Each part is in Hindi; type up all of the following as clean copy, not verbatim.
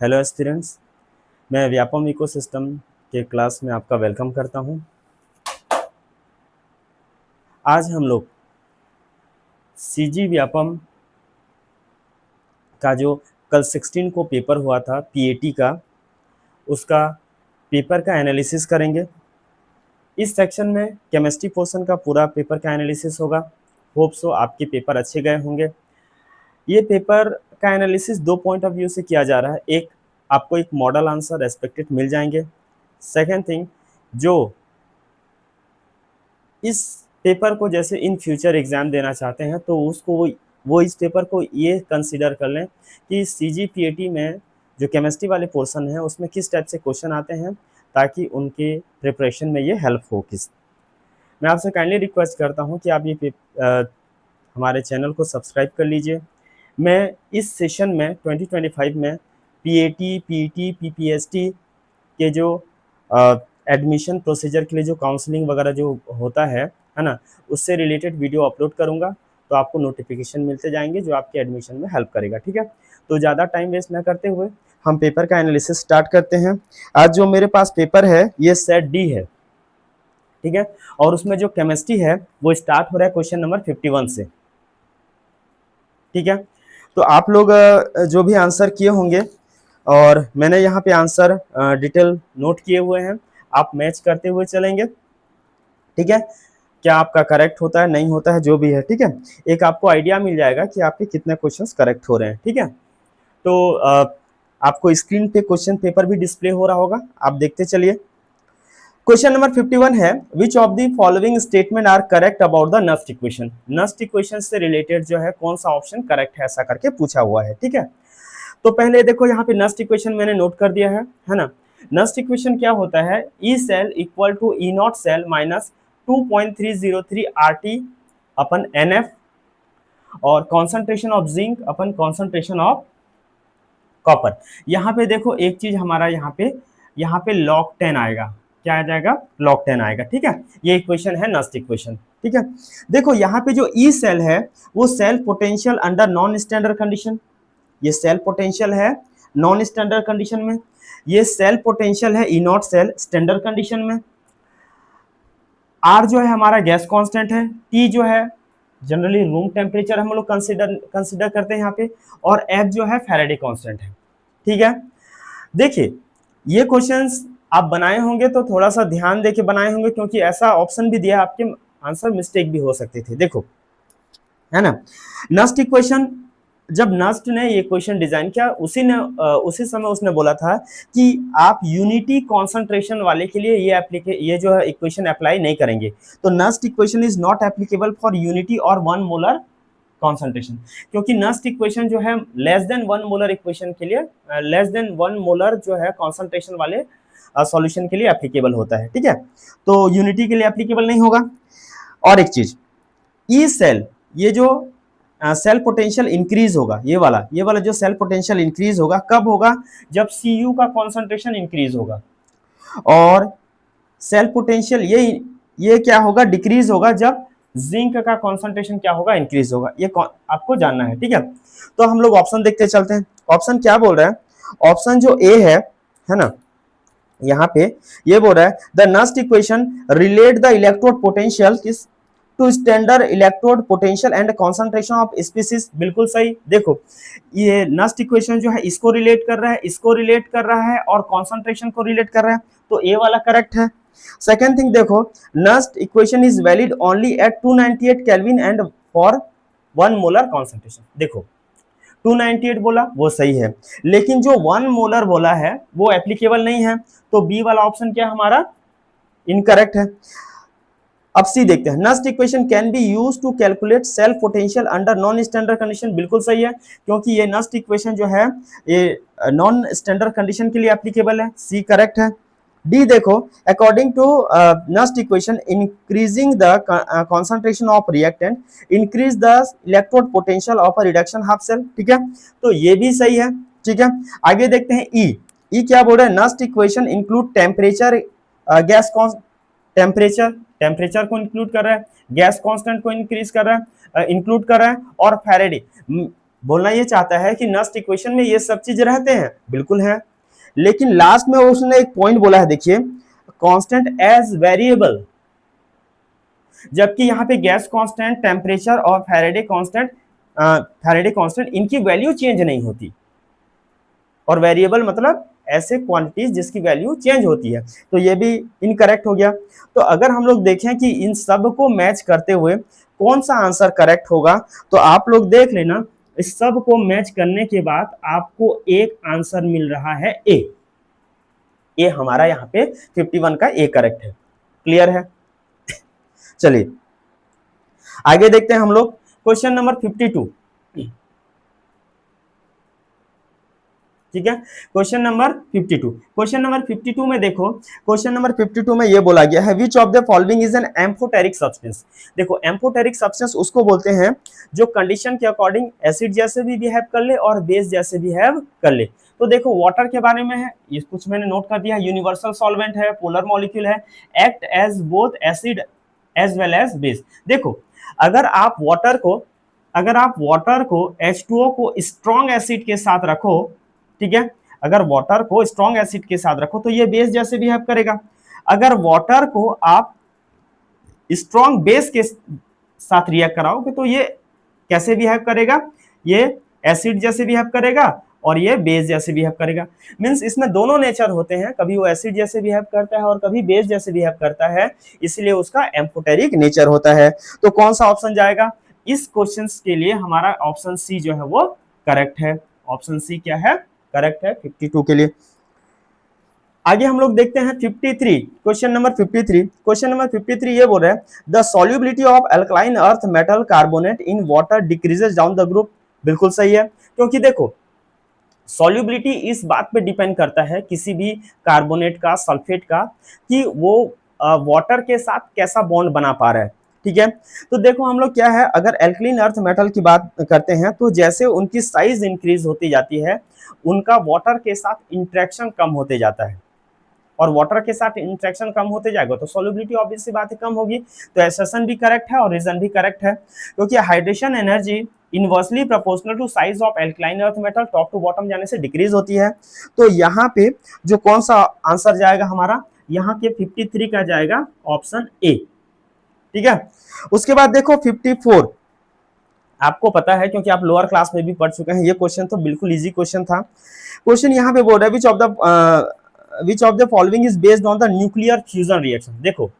हेलो स्टूडेंट्स, मैं व्यापम इकोसिस्टम के क्लास में आपका वेलकम करता हूं। आज हम लोग सीजी व्यापम का जो कल 16 को पेपर हुआ था पीएटी का, उसका पेपर का एनालिसिस करेंगे। इस सेक्शन में केमिस्ट्री पोर्शन का पूरा पेपर का एनालिसिस होगा। होप सो आपके पेपर अच्छे गए होंगे। ये पेपर का एनालिसिस दो पॉइंट ऑफ व्यू से किया जा रहा है। एक, आपको एक मॉडल आंसर एक्सपेक्टेड मिल जाएंगे। सेकेंड थिंग, जो इस पेपर को जैसे इन फ्यूचर एग्ज़ाम देना चाहते हैं तो उसको वो इस पेपर को ये कंसीडर कर लें कि सीजीपीएटी में जो केमिस्ट्री वाले पोर्शन है उसमें किस टाइप से क्वेश्चन आते हैं, ताकि उनके प्रिपरेशन में ये हेल्प हो। किस मैं आपसे काइंडली रिक्वेस्ट करता हूँ कि आप हमारे चैनल को सब्सक्राइब कर लीजिए। मैं इस सेशन में 2025 में पीएटी, पीटी, पीपीएसटी के जो एडमिशन प्रोसीजर के लिए जो काउंसलिंग वगैरह जो होता है ना, उससे रिलेटेड वीडियो अपलोड करूँगा, तो आपको नोटिफिकेशन मिलते जाएंगे जो आपके एडमिशन में हेल्प करेगा। ठीक है, तो ज़्यादा टाइम वेस्ट ना करते हुए हम पेपर का एनालिसिस स्टार्ट करते हैं। आज जो मेरे पास पेपर है ये सेट डी है, ठीक है, और उसमें जो केमिस्ट्री है वो स्टार्ट हो रहा है क्वेश्चन नंबर 51 से। ठीक है, तो आप लोग जो भी आंसर किए होंगे, और मैंने यहाँ पे आंसर डिटेल नोट किए हुए हैं, आप मैच करते हुए चलेंगे। ठीक है, क्या आपका करेक्ट होता है नहीं होता है जो भी है। ठीक है, एक आपको आइडिया मिल जाएगा कि आपके कितने क्वेश्चंस करेक्ट हो रहे हैं। ठीक है, तो आपको स्क्रीन पे क्वेश्चन पेपर भी डिस्प्ले हो रहा होगा, आप देखते चलिए। क्वेश्चन नंबर 51 है, which of the following statement are correct about the Nernst equation. Nernst equation से रिलेटेड जो है कौन सा ऑप्शन करेक्ट है, ऐसा करके पूछा हुआ है। ठीक है, तो पहले देखो यहाँ पे नस्ट इक्वेशन मैंने नोट कर दिया है ना। नस्ट इक्वेशन क्या होता है, E cell equal to E naught cell minus 2.303 RT upon NF, और concentration of zinc upon concentration of copper. यहाँ पे देखो एक चीज हमारा यहाँ पे log 10 आएगा। क्या आ जाएगा, log 10 आएगा। ठीक है, ये इक्वेशन है नस्ट इक्वेशन। ठीक है, देखो यहाँ पे जो ई सेल है वो cell potential under non standard condition, ये सेल पोटेंशियल है नॉन स्टैंडर्ड कंडीशन में, ये सेल पोटेंशियल है E naught cell standard condition में। आर जो है हमारा गैस कांस्टेंट है, टी जो है जनरली रूम टेम्परेचर हम लोग कंसिडर करते हैं यहाँ पे, और एफ जो है फैराडे कांस्टेंट है। ठीक है, देखिए ये क्वेश्चंस आप बनाए होंगे तो थोड़ा सा ध्यान देके बनाए होंगे, क्योंकि ऐसा ऑप्शन भी दिया, आपके आंसर मिस्टेक भी हो सकते थे। देखो है ना, नस्ट इक्वेशन, जब नस्ट ने ये क्वेश्चन डिजाइन किया उसी समय उसने बोला था कि आप यूनिटी कॉन्सेंट्रेशन वाले के लिए ये जो है इक्वेशन अप्लाई नहीं करेंगे। तो Nernst equation is not applicable for unity और 1 मोलर कॉन्सेंट्रेशन, क्योंकि नस्ट इक्वेशन जो है लेस देन 1 मोलर इक्वेशन के लिए, लेस देन 1 मोलर जो है कॉन्सेंट्रेशन वाले सॉल्यूशन के लिए एप्लीकेबल होता है। ठीक है, तो यूनिटी के लिए एप्लीकेबल नहीं होगा। और एक चीज, ई सेल, ये जो सेल पोटेंशियल इंक्रीज होगा, ये वाला जो सेल पोटेंशियल इंक्रीज होगा कब होगा, जब Cu का कॉन्सेंट्रेशन इंक्रीज होगा। और सेल पोटेंशियल ये क्या होगा, डिक्रीज होगा जब जिंक का कॉन्सेंट्रेशन क्या होगा, इंक्रीज होगा। ये आपको जानना है। ठीक है, तो हम लोग ऑप्शन देखते चलते हैं। ऑप्शन क्या बोल रहा है, ऑप्शन जो ए है ना, यहाँ पे ये बोल रहा है the Nernst equation relate the electrode potential to standard electrode potential and concentration of species. बिल्कुल सही। देखो ये नस्ट इक्वेशन जो है इसको रिलेट कर रहा है, इसको रिलेट कर रहा है, और कॉन्सेंट्रेशन को रिलेट कर रहा है, तो ए वाला करेक्ट है। सेकेंड थिंग देखो, Nernst equation is valid only at 298 kelvin and for 1 molar concentration. देखो 298 बोला वो सही है, लेकिन जो 1 मोलर बोला है वो एप्लीकेबल नहीं है, तो बी वाला ऑप्शन क्या हमारा इनकरेक्ट है। अब सी देखते हैं, Nernst equation can be used to calculate self potential under non standard condition. बिल्कुल सही है, क्योंकि ये नस्ट इक्वेशन जो है ये नॉन स्टैंडर्ड कंडीशन के लिए एप्लीकेबल है। सी करेक्ट है। डी देखो, according to Nernst equation increasing the concentration of reactant increase the electrode potential of a reduction half cell. ठीक है, तो ये भी सही है। ठीक है, आगे देखते हैं ई क्या बोल रहा है, Nernst equation include temperature, gas temperature को इंक्लूड कर रहा है, गैस कांस्टेंट को इंक्रीज कर रहा है, इंक्लूड कर रहा है, और फैराडे बोलना ये चाहता है कि नस्ट इक्वेशन में ये सब चीज रहते हैं, बिल्कुल है, लेकिन लास्ट में उसने एक पॉइंट बोला है, देखिए कांस्टेंट एज वेरिएबल, जबकि यहाँ पे गैस कांस्टेंट, टेम्परेचर और फैराडे कांस्टेंट इनकी वैल्यू चेंज नहीं होती, और वेरिएबल मतलब ऐसे क्वांटिटीज जिसकी वैल्यू चेंज होती है, तो ये भी इनकरेक्ट हो गया। तो अगर हम लोग देखें कि इन सब को मैच करते हुए कौन सा आंसर करेक्ट होगा, तो आप लोग देख लेना, इस सब को मैच करने के बाद आपको एक आंसर मिल रहा है ए। ये हमारा यहाँ पे 51 का ए करेक्ट है। क्लियर है? चलिए आगे देखते हैं हम लोग क्वेश्चन नंबर 52। ठीक है, क्वेश्चन नंबर 52। क्वेश्चन नंबर 52 में देखो, क्वेश्चन नंबर 52 में ये बोला गया है which of the following is an amphoteric substance. देखो एम्फोटेरिक सब्सटेंस उसको बोलते हैं जो कंडीशन के अकॉर्डिंग एसिड जैसे भी बिहेव कर ले और बेस जैसे बिहेव कर ले। तो देखो वाटर के बारे में है, ये कुछ मैंने नोट कर दिया, यूनिवर्सल सॉल्वेंट है, पोलर मॉलिक्यूल है, act as both acid as well as base. देखो अगर आप वाटर को H2O को स्ट्रॉन्ग एसिड के साथ रखो, ठीक है, अगर वाटर को स्ट्रॉन्ग एसिड के साथ रखो तो ये बेस जैसे बिहेव करेगा। अगर वाटर को आप स्ट्रॉन्ग बेस के साथ रिएक्ट कराओगे तो ये कैसे बिहेव करेगा, ये एसिड जैसे बिहेव करेगा और ये बेस जैसे बिहेव करेगा। मींस इसमें दोनों नेचर होते हैं, कभी वो एसिड जैसे बिहेव करता है और कभी बेस जैसे बिहेव करता है, इसलिए उसका एम्फोटेरिक नेचर होता है। तो कौन सा ऑप्शन जाएगा इस क्वेश्चन के लिए? हमारा ऑप्शन सी जो है वो करेक्ट है। ऑप्शन सी क्या है? करेक्ट है 52 के लिए। आगे हम लोग देखते हैं 53, क्वेश्चन नंबर 53। क्वेश्चन नंबर 53 ये बोल रहा है the solubility of alkaline earth metal carbonate in water decreases down the group. बिल्कुल सही है, क्योंकि देखो सॉल्युबिलिटी इस बात पे डिपेंड करता है किसी भी कार्बोनेट का, सल्फेट का, कि वो वाटर के साथ कैसा बॉन्ड बना पा रहा है। ठीक है, तो देखो हम लोग क्या है, अगर एल्कलाइन अर्थ मेटल की बात करते हैं तो जैसे उनकी साइज इंक्रीज होती जाती है उनका वाटर के साथ इंटरेक्शन कम होते जाता है, और वाटर के साथ इंटरेक्शन कम होते जाएगा तो सॉल्युबिलिटी ऑब्वियस सी बात है कम होगी। तो एसेशन भी करेक्ट है और रीजन भी करेक्ट है, क्योंकि hydration energy inversely proportional to size of alkaline earth metal top to bottom जाने से डिक्रीज होती है। तो यहाँ पे जो कौन सा आंसर जाएगा हमारा, यहाँ के 53 का जाएगा ऑप्शन ए। ठीक है, उसके बाद देखो 54, आपको पता है क्योंकि आप लोअर क्लास में भी पढ़ चुके हैं, ये क्वेश्चन तो बिल्कुल इजी क्वेश्चन था। क्वेश्चन यहाँ पे बोल रहा है which of the following is based on the nuclear fusion reaction. देखो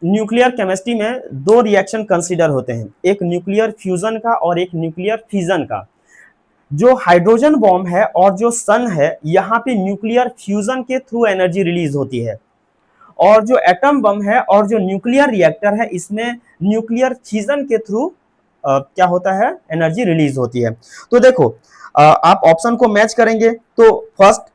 न्यूक्लियर केमिस्ट्री में दो रिएक्शन कंसीडर होते हैं, एक न्यूक्लियर फ्यूजन का और एक न्यूक्लियर फिजन का। जो हाइड्रोजन बॉम्ब है और जो सन है, यहाँ पे न्यूक्लियर फ्यूजन के थ्रू एनर्जी रिलीज होती है, और जो एटम बम है और जो न्यूक्लियर रिएक्टर है इसमें न्यूक्लियर फिजन के थ्रू क्या होता है, एनर्जी रिलीज होती है। तो देखो आप ऑप्शन को मैच करेंगे तो फर्स्ट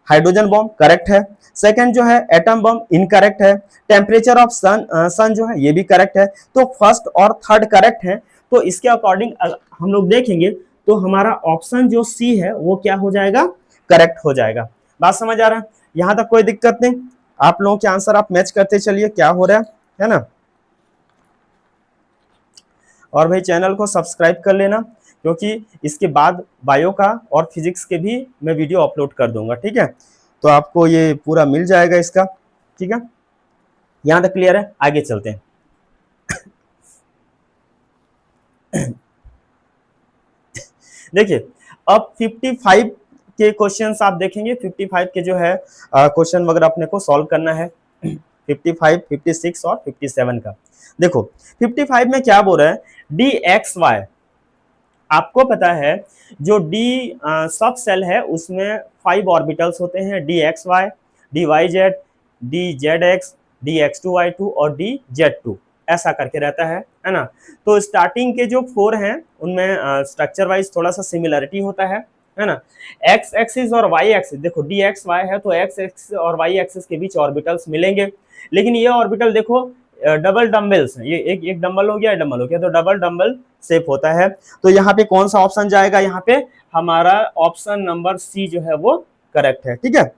हाइड्रोजन बॉम्ब करेक्ट है, सेकंड जो है एटम बम इनकरेक्ट है, टेम्परेचर ऑफ सन जो है ये भी करेक्ट है, तो फर्स्ट और थर्ड करेक्ट है। तो इसके अकॉर्डिंग हम लोग देखेंगे तो हमारा ऑप्शन जो सी है वो क्या हो जाएगा, करेक्ट हो जाएगा। बात समझ आ रहा है? यहां तक कोई दिक्कत नहीं, आप लोगों के आंसर आप मैच करते चलिए क्या हो रहा है ना। और भाई चैनल को सब्सक्राइब कर लेना, क्योंकि इसके बाद बायो का और फिजिक्स के भी मैं वीडियो अपलोड कर दूंगा। ठीक है, तो आपको ये पूरा मिल जाएगा इसका। ठीक है, यहां तक क्लियर है? आगे चलते हैं। देखिए अब 55 के क्वेश्चंस आप देखेंगे, 55 के जो है क्वेश्चन वगैरह अपने को सॉल्व करना है, 55, 56 और 57 का। देखो 55 में क्या बोल रहा है, डी एक्स वाई। आपको पता है जो डी सब सेल है उसमें 5 ऑर्बिटल्स होते हैं, d x y, d y z, d z x, d x two y two और डी जेड टू, ऐसा करके रहता है ना। तो स्टार्टिंग के जो 4 हैं उनमें स्ट्रक्चर वाइज थोड़ा सा सिमिलरिटी होता है ना। एक्स एक्सिस और वाई एक्सिस, देखो डी एक्स वाई है तो एक्स एक्सिस और वाई एक्सिस के बीच ऑर्बिटल्स मिलेंगे, लेकिन ये ऑर्बिटल देखो डबल डम्बल्स हैं, ये एक डम्बल हो गया, डम्बल हो गया, तो डबल डम्बल शेप होता है। तो यहाँ पे कौन सा ऑप्शन जाएगा, यहाँ पे हमारा ऑप्शन नंबर सी जो है वो करेक्ट है। ठीक है,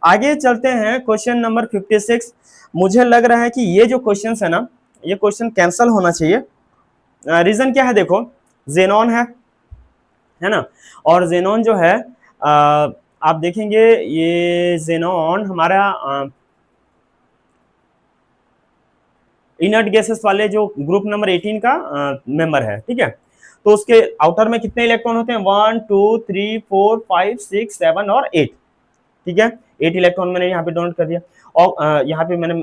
आगे चलते हैं क्वेश्चन नंबर 56। मुझे लग रहा है कि ये जो क्वेश्चन है ना, ये क्वेश्चन कैंसिल होना चाहिए। रीजन क्या है, देखो जेनॉन है ना। और जेनॉन जो है आप देखेंगे ये जेनॉन हमारा इनर्ट गैसेस वाले जो ग्रुप नंबर 18 का मेंबर है, ठीक है। तो उसके आउटर में कितने इलेक्ट्रॉन होते हैं, 1 2 3 4 5 6 7 और 8, ठीक है। 8 इलेक्ट्रॉन मैंने यहाँ पे डोनेट कर दिया। और यहाँ पे मैंने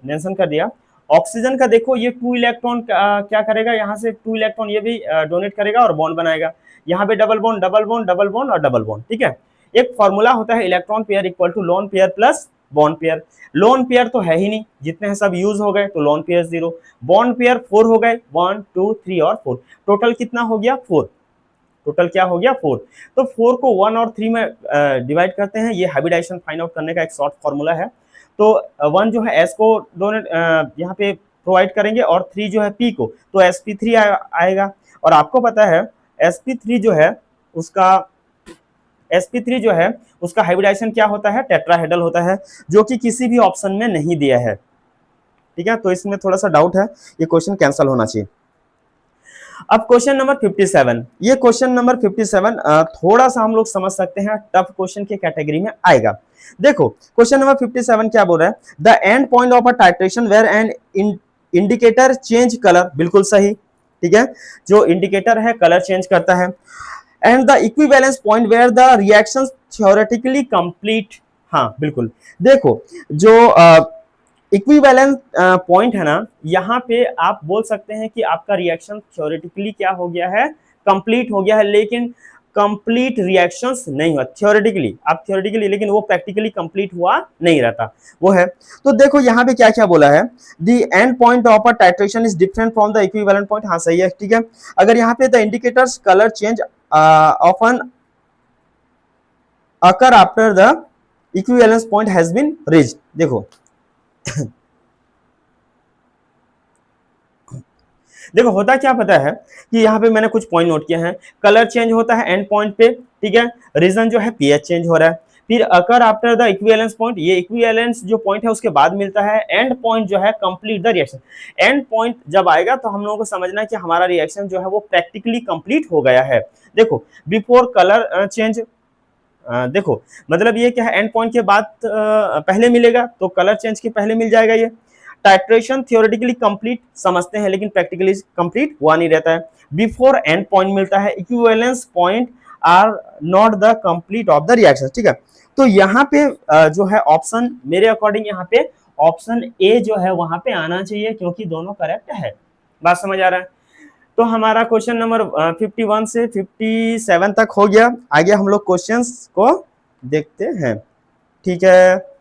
मेंशन कर दिया। ऑक्सीजन का देखो ये 2 इलेक्ट्रॉन क्या करेगा, यहाँ से 2 इलेक्ट्रॉन ये भी डोनेट करेगा और बॉन्ड बनाएगा। यहाँ पे double bond double bond double bond और डबल बॉन्ड, ठीक है। एक फॉर्मूला होता है electron pair equal to lone pair plus bond pair. Lone pair तो है ही नहीं, जितने हैं सब यूज हो गए, तो लोन पेयर 0। बॉन्ड पेयर 4 हो गए, 1 2 3 और 4, टोटल कितना हो गया 4। टोटल क्या हो गया 4। तो 4 को 1 और 3 में डिवाइड करते हैं, ये हाइब्रिडाइजेशन फाइंड आउट करने का एक शॉर्ट फॉर्मूला है। तो 1 जो है एस को डोनेट यहाँ पे प्रोवाइड करेंगे और 3 जो है पी को, तो sp3 आएगा। और आपको पता है sp3 जो है उसका sp3 जो है उसका हाइब्रिडाइजेशन क्या होता है, टेट्राहेड्रल होता है, जो कि किसी भी ऑप्शन में नहीं दिया है, ठीक है। तो इसमें थोड़ा सा डाउट है, ये क्वेश्चन कैंसिल होना चाहिए। अब क्वेश्चन नंबर 57, ये क्वेश्चन नंबर 57 थोड़ा सा हम लोग समझ सकते हैं, टफ क्वेश्चन की कैटेगरी में आएगा। देखो क्वेश्चन नंबर 57 क्या बोल रहा है, the end point of a titration where an indicator change colour, बिल्कुल सही, ठीक है। जो इंडिकेटर है कलर चेंज करता है। And the equivalence point where the reaction theoretically complete, हाँ बिल्कुल। देखो जो इक्विवेलेंस पॉइंट है ना, यहाँ पे आप बोल सकते हैं कि आपका रिएक्शन थ्योरेटिकली क्या हो गया है, कंप्लीट हो गया है, लेकिन कंप्लीट रिएक्शंस नहीं हुआ थ्योरेटिकली, आप थ्योरेटिकली, लेकिन वो प्रैक्टिकली कंप्लीट हुआ नहीं रहता, वो है। तो देखो यहाँ पे क्या क्या बोला है, the end point of a titration is different from the equivalent point, हाँ सही है, ठीक है। अगर यहाँ पे the indicators colour change often occur after the equivalence point has been reached, देखो देखो होता क्या पता है कि यहाँ पे मैंने कुछ पॉइंट नोट किए हैं, कलर चेंज होता है एंड पॉइंट पे, ठीक है। रीजन जो है पीएच चेंज हो रहा है। फिर अकर आफ्टर द इक्विवेलेंस पॉइंट, ये इक्विवेलेंस जो पॉइंट है उसके बाद मिलता है। एंड पॉइंट जो है complete the reaction, and point जब आएगा तो हम लोगों को समझना है कि हमारा रिएक्शन जो है वो प्रैक्टिकली कंप्लीट हो गया है। देखो बिफोर कलर चेंज, देखो मतलब ये क्या है, एंड पॉइंट के बाद पहले मिलेगा, तो कलर चेंज के पहले मिल जाएगा ये। टाइट्रेशन थियोरेटिकली कंप्लीट समझते हैं, लेकिन प्रैक्टिकली कंप्लीट हुआ नहीं रहता है। बिफोर एंड पॉइंट मिलता है, equivalence point are not the complete of the reaction, ठीक है। तो यहाँ पे जो है ऑप्शन मेरे अकॉर्डिंग यहाँ पे ऑप्शन ए जो है वहां पे आना चाहिए, क्योंकि दोनों करेक्ट है। बात समझ आ रहा है। तो हमारा क्वेश्चन नंबर 51 से 57 तक हो गया। आगे हम लोग क्वेश्चंस को देखते हैं, ठीक है।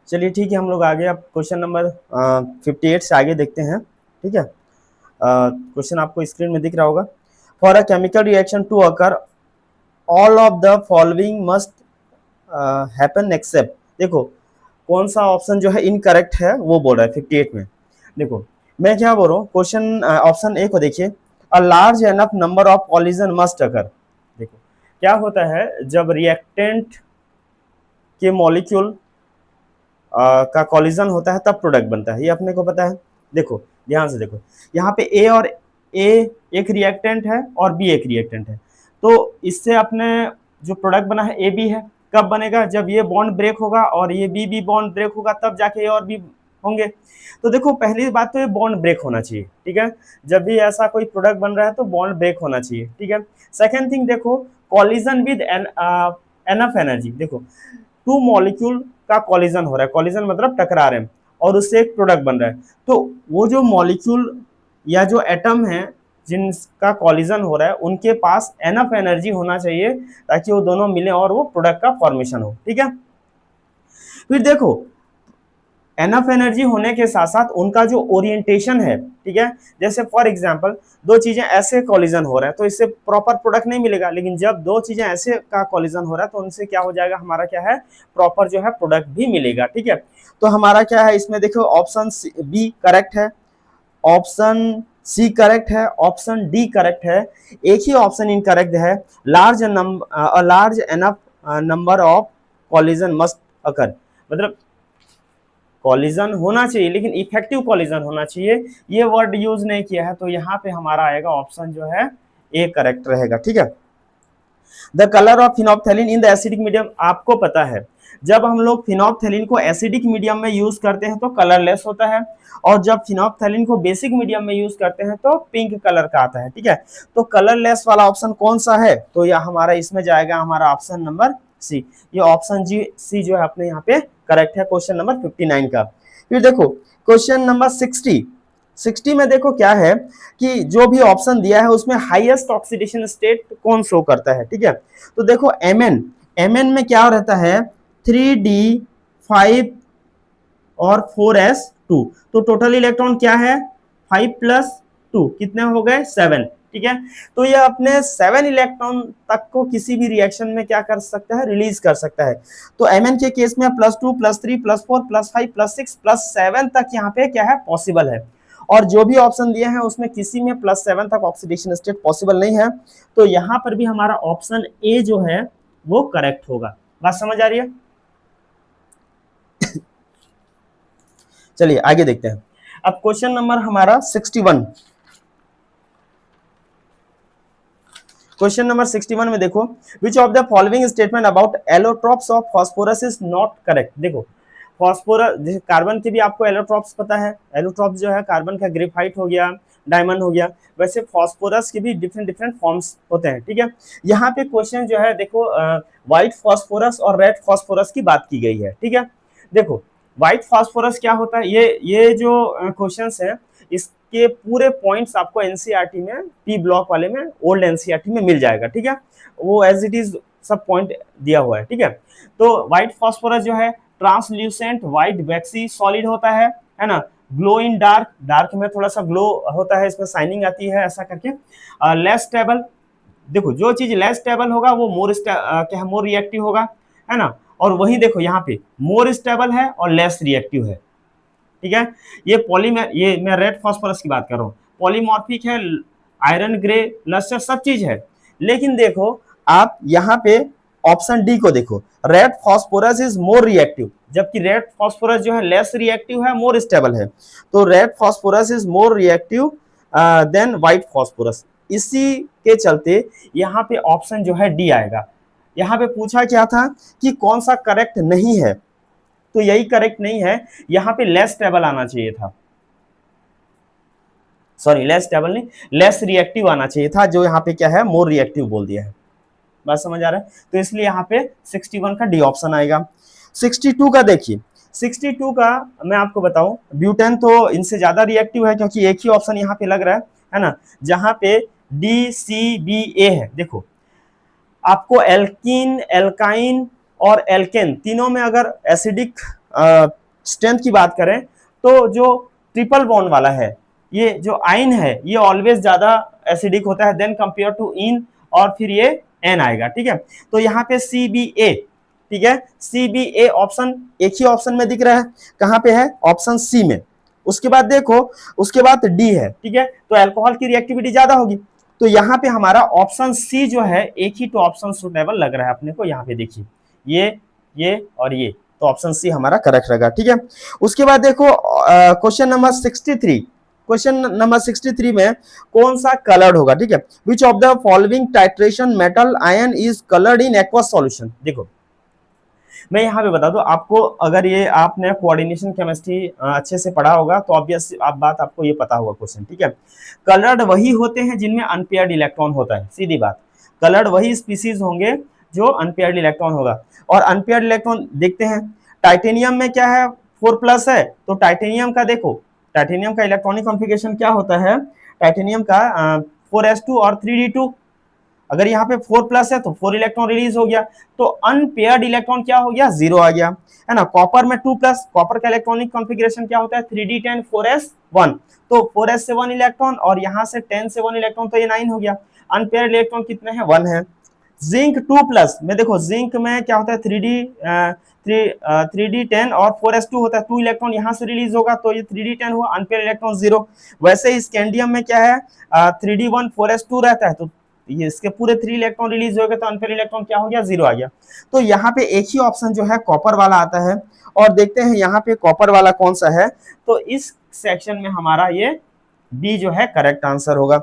चलिए ठीक है, हम लोग आगे अब क्वेश्चन नंबर 58 से आगे देखते हैं, ठीक है। क्वेश्चन आपको स्क्रीन में दिख रहा होगा। For a chemical reaction to occur all of the following must happen except, देखो कौन सा ऑप्शन जो है इनकरेक्ट है वो बोल रहा है 58 में। देखो मैं क्या बोल रहा हूँ, क्वेश्चन ऑप्शन ए को देखिए, a large enough number of collision must occur. देखो क्या होता है, जब रिएक्टेंट के मॉलिक्यूल का कॉलिजन होता है तब प्रोडक्ट बनता है, ये अपने को पता है। देखो ध्यान से देखो, यहाँ पे ए और ए एक रिएक्टेंट है और बी एक रिएक्टेंट है, तो इससे अपने जो प्रोडक्ट बना है ए बी है। कब बनेगा, जब ये बॉन्ड ब्रेक होगा और ये बी बी बॉन्ड ब्रेक होगा, तब जाके ए और बी होंगे। तो देखो पहली बात तो ये बॉन्ड ब्रेक होना चाहिए, ठीक है। जब भी ऐसा कोई प्रोडक्ट बन रहा है तो बॉन्ड ब्रेक होना चाहिए, ठीक है। सेकेंड थिंग देखो, कॉलिजन विद एनफ एनर्जी, देखो टू मॉलिक्यूल का कॉलिजन हो रहा है, कॉलिजन मतलब टकरा रहे हैं, और उससे एक प्रोडक्ट बन रहा है। तो वो जो मॉलिक्यूल या जो एटम है जिनका कॉलिजन हो रहा है, उनके पास एनफ एनर्जी होना चाहिए ताकि वो दोनों मिले और वो प्रोडक्ट का फॉर्मेशन हो, ठीक है। फिर देखो एनफ एनर्जी होने के साथ साथ उनका जो ओरिएंटेशन है, ठीक है। जैसे फॉर एग्जांपल दो चीजें ऐसे कॉलिजन हो रहा है तो इससे प्रॉपर प्रोडक्ट नहीं मिलेगा, लेकिन जब दो चीजें ऐसे का कॉलिजन हो रहा है तो उनसे क्या हो जाएगा, हमारा क्या है, प्रॉपर जो है प्रोडक्ट भी मिलेगा, ठीक है। तो हमारा क्या है इसमें, देखो ऑप्शन बी करेक्ट है, ऑप्शन सी करेक्ट है, ऑप्शन डी करेक्ट है, एक ही ऑप्शन इनकरेक्ट है, large enough number of collision must occur. मतलब कॉलिजन होना चाहिए, लेकिन इफेक्टिव कॉलिजन होना चाहिए, ये वर्ड यूज नहीं किया है, तो यहाँ पे हमारा आएगा ऑप्शन जो है ए करेक्ट रहेगा। ठीक है। The colour of phenolphthalein in the acidic medium, आपको पता है जब हम लोग फिनोप्थेलिन को एसिडिक मीडियम में यूज करते हैं तो कलरलेस होता है, और जब फिनोप्थेलिन को बेसिक मीडियम में यूज करते हैं तो पिंक कलर का आता है। ठीक है, तो कलरलेस वाला ऑप्शन कौन सा है, तो यह हमारा इसमें जाएगा हमारा ऑप्शन नंबर सी। ये ऑप्शन जी सी जो है अपने यहाँ पे करेक्ट है क्वेश्चन नंबर 59 का। फिर देखो क्वेश्चन नंबर 60 में देखो क्या है कि जो भी ऑप्शन दिया है उसमें हाईएस्ट ऑक्सीडेशन स्टेट कौन शो करता है। ठीक है, तो देखो एमएन में क्या रहता है 3d5 और 4s2, तो टोटल इलेक्ट्रॉन क्या है 5 + 2 कितने हो गए 7। ठीक है, तो ये अपने 7 इलेक्ट्रॉन तक को किसी भी रिएक्शन में क्या कर सकता है, रिलीज कर सकता है। तो एमएन के केस में +2 +3 +4 +5 +6 +7 तक यहाँ पे क्या है पॉसिबल है, और जो भी ऑप्शन दिए हैं उसमें किसी में +7 तक ऑक्सीडेशन स्टेट पॉसिबल नहीं है, तो यहाँ पर भी हमारा ऑप्शन ए जो है वो करेक्ट होगा। बात समझ आ रही है? चलिए आगे देखते हैं। अब क्वेश्चन नंबर हमारा 61, क्वेश्चन नंबर 61 में देखो विच of the following statement about allotropes of phosphorus is not correct. देखो फास्फोरस, जैसे कार्बन के भी आपको एलोट्रॉप्स पता है, एलोट्रॉप्स जो है कार्बन का ग्रेफाइट हो गया, डायमंड हो गया, वैसे फास्फोरस के भी डिफरेंट फॉर्म्स होते हैं। ठीक है, यहाँ पे क्वेश्चन जो है देखो व्हाइट फास्फोरस और रेड फास्फोरस की बात की गई है। ठीक है, देखो व्हाइट फास्फोरस क्या होता है, ये जो क्वेश्चंस है इसके पूरे पॉइंट्स आपको एनसीईआरटी में पी ब्लॉक वाले में ओल्ड एनसीईआरटी में मिल जाएगा। ठीक है, वो एज इट इज सब पॉइंट दिया हुआ है। ठीक है, तो व्हाइट फास्फोरस जो है ट्रांसल्यूसेंट व्हाइट वैक्सी सॉलिड होता है ना, ग्लो इन डार्क, डार्क में थोड़ा सा ग्लो होता है, इसमें शाइनिंग आती है ऐसा करके। लेस स्टेबल, देखो जो चीज लेस स्टेबल होगा वो क्या मोर रिएक्टिव होगा, है ना, और वही देखो यहाँ पे मोर स्टेबल है और लेस रिएक्टिव है। ठीक है, ये मैं रेड फास्फोरस की बात कर रहा हूँ, पॉलीमॉर्फिक है, आयरन ग्रे, लस्टर सब चीज है, लेकिन देखो आप यहाँ पे ऑप्शन डी को देखो, red phosphorus is more reactive, जबकि रेड फास्फोरस जो है लेस रिएक्टिव है, मोर स्टेबल है, तो red phosphorus is more reactive than white phosphorus. इसी के चलते यहाँ पे ऑप्शन जो है डी आएगा। यहाँ पे पूछा क्या था कि कौन सा करेक्ट नहीं है, तो यही करेक्ट नहीं है, यहाँ पे लेस स्टेबल आना चाहिए था, सॉरी लेस स्टेबल नहीं, लेस रिएक्टिव आना चाहिए था, जो यहाँ पे क्या है मोर रिएक्टिव बोल दिया है। बात समझ आ रहा है, तो इसलिए यहाँ पे 61 का डी ऑप्शन आएगा। 62 का देखिए, 62 का मैं आपको बताऊं, ब्यूटेन तो इनसे ज्यादा रिएक्टिव है क्योंकि एक ही ऑप्शन यहाँ पे लग रहा है ना, जहां पे DCBA है। देखो आपको एल्कीन, एल्काइन और एल्केन तीनों में अगर एसिडिक स्ट्रेंथ की बात करें तो जो ट्रिपल बॉन्ड वाला है, ये जो आइन है ये ऑलवेज ज्यादा एसिडिक होता है देन कंपेयर टू इन, और फिर ये एन आएगा। ठीक है, तो यहाँ पे CBA, ठीक है, CBA ऑप्शन एक ही ऑप्शन में दिख रहा है, कहाँ पे है ऑप्शन सी में। उसके बाद देखो उसके बाद डी है। ठीक है, तो अल्कोहल की रिएक्टिविटी ज्यादा होगी, तो यहाँ पे हमारा ऑप्शन सी जो है एक ही तो ऑप्शन सुटेबल लग रहा है अपने को। यहाँ पे देखिए ये और ये, तो ऑप्शन सी हमारा करेक्ट रहेगा। ठीक है, उसके बाद देखो क्वेश्चन नंबर 63, क्वेश्चन नंबर 63 में कौन सा कलर्ड होगा। ठीक है, which of the following titration metal ion is coloured in aqueous solution. देखो मैं यहाँ पे बता दूं आपको, अगर ये आपने कोऑर्डिनेशन केमिस्ट्री अच्छे से पढ़ा होगा तो ऑब्वियस बात आपको ये पता होगा क्वेश्चन। ठीक है, कलर्ड वही होते हैं जिनमें अनपेयर्ड इलेक्ट्रॉन होता है, सीधी बात, कलर्ड वही स्पीसीज होंगे जो अनपेयर्ड इलेक्ट्रॉन होगा। और अनपेयर्ड इलेक्ट्रॉन देखते हैं, टाइटेनियम में क्या है 4+ है, तो टाइटेनियम का देखो, टाइटेनियम का इलेक्ट्रॉनिक कॉन्फ़िगरेशन क्या होता है, टाइटेनियम का 4s2 और 3d2, अगर यहाँ पे 4+ है तो 4 इलेक्ट्रॉन रिलीज हो गया, तो अनपेयर्ड इलेक्ट्रॉन क्या हो गया 0 आ गया, है ना। कॉपर में 2+, कॉपर का इलेक्ट्रॉनिक कॉन्फ़िगरेशन क्या होता है 3d10 4s1, तो 4s से 1 इलेक्ट्रॉन और यहाँ से 10 से 1 इलेक्ट्रॉन, तो ये 9 हो गया। अनपेयर्ड इलेक्ट्रॉन कितने हैं 1 है। जिंक 2+ में देखो, जिंक में क्या होता है 3d10 और 4s2 होता है, 2 इलेक्ट्रॉन यहाँ से रिलीज होगा, तो ये 3d10 हुआ, अनपेयर्ड इलेक्ट्रॉन 0। वैसे ही स्कैंडियम में क्या है 3d1 4s2 रहता है, तो ये इसके पूरे 3 इलेक्ट्रॉन रिलीज हो गए तो अनपेयर इलेक्ट्रॉन क्या हो गया, 0 आ गया। तो यहाँ पे एक ही ऑप्शन जो है कॉपर वाला आता है। और देखते हैं यहाँ पे कॉपर वाला कौन सा है, तो इस सेक्शन में हमारा ये बी जो है करेक्ट आंसर होगा।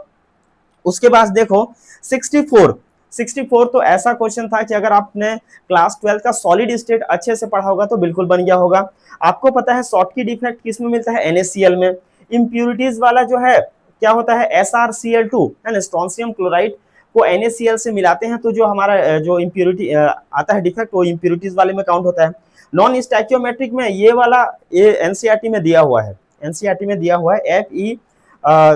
उसके बाद देखो 64 तो ऐसा क्वेश्चन था कि अगर आपने क्लास 12 का सॉलिड स्टेट अच्छे से पढ़ा होगा तो बिल्कुल बन गया होगा। आपको पता है शॉर्टकी डिफेक्ट किस में मिलता है, NaCl में। इंप्यूरिटीज वाला जो है क्या होता है, SrCl2 है ना, स्ट्रोंशियम क्लोराइड को NaCl से मिलाते हैं तो जो हमारा जो इंप्यूरिटी आता है डिफेक्ट वो इंप्यूरिटीज वाले में काउंट होता है। नॉन स्टैकियोमेट्रिक में ये वाला ये एनसीईआरटी में दिया हुआ है, एनसीईआरटी में दिया हुआ है Fe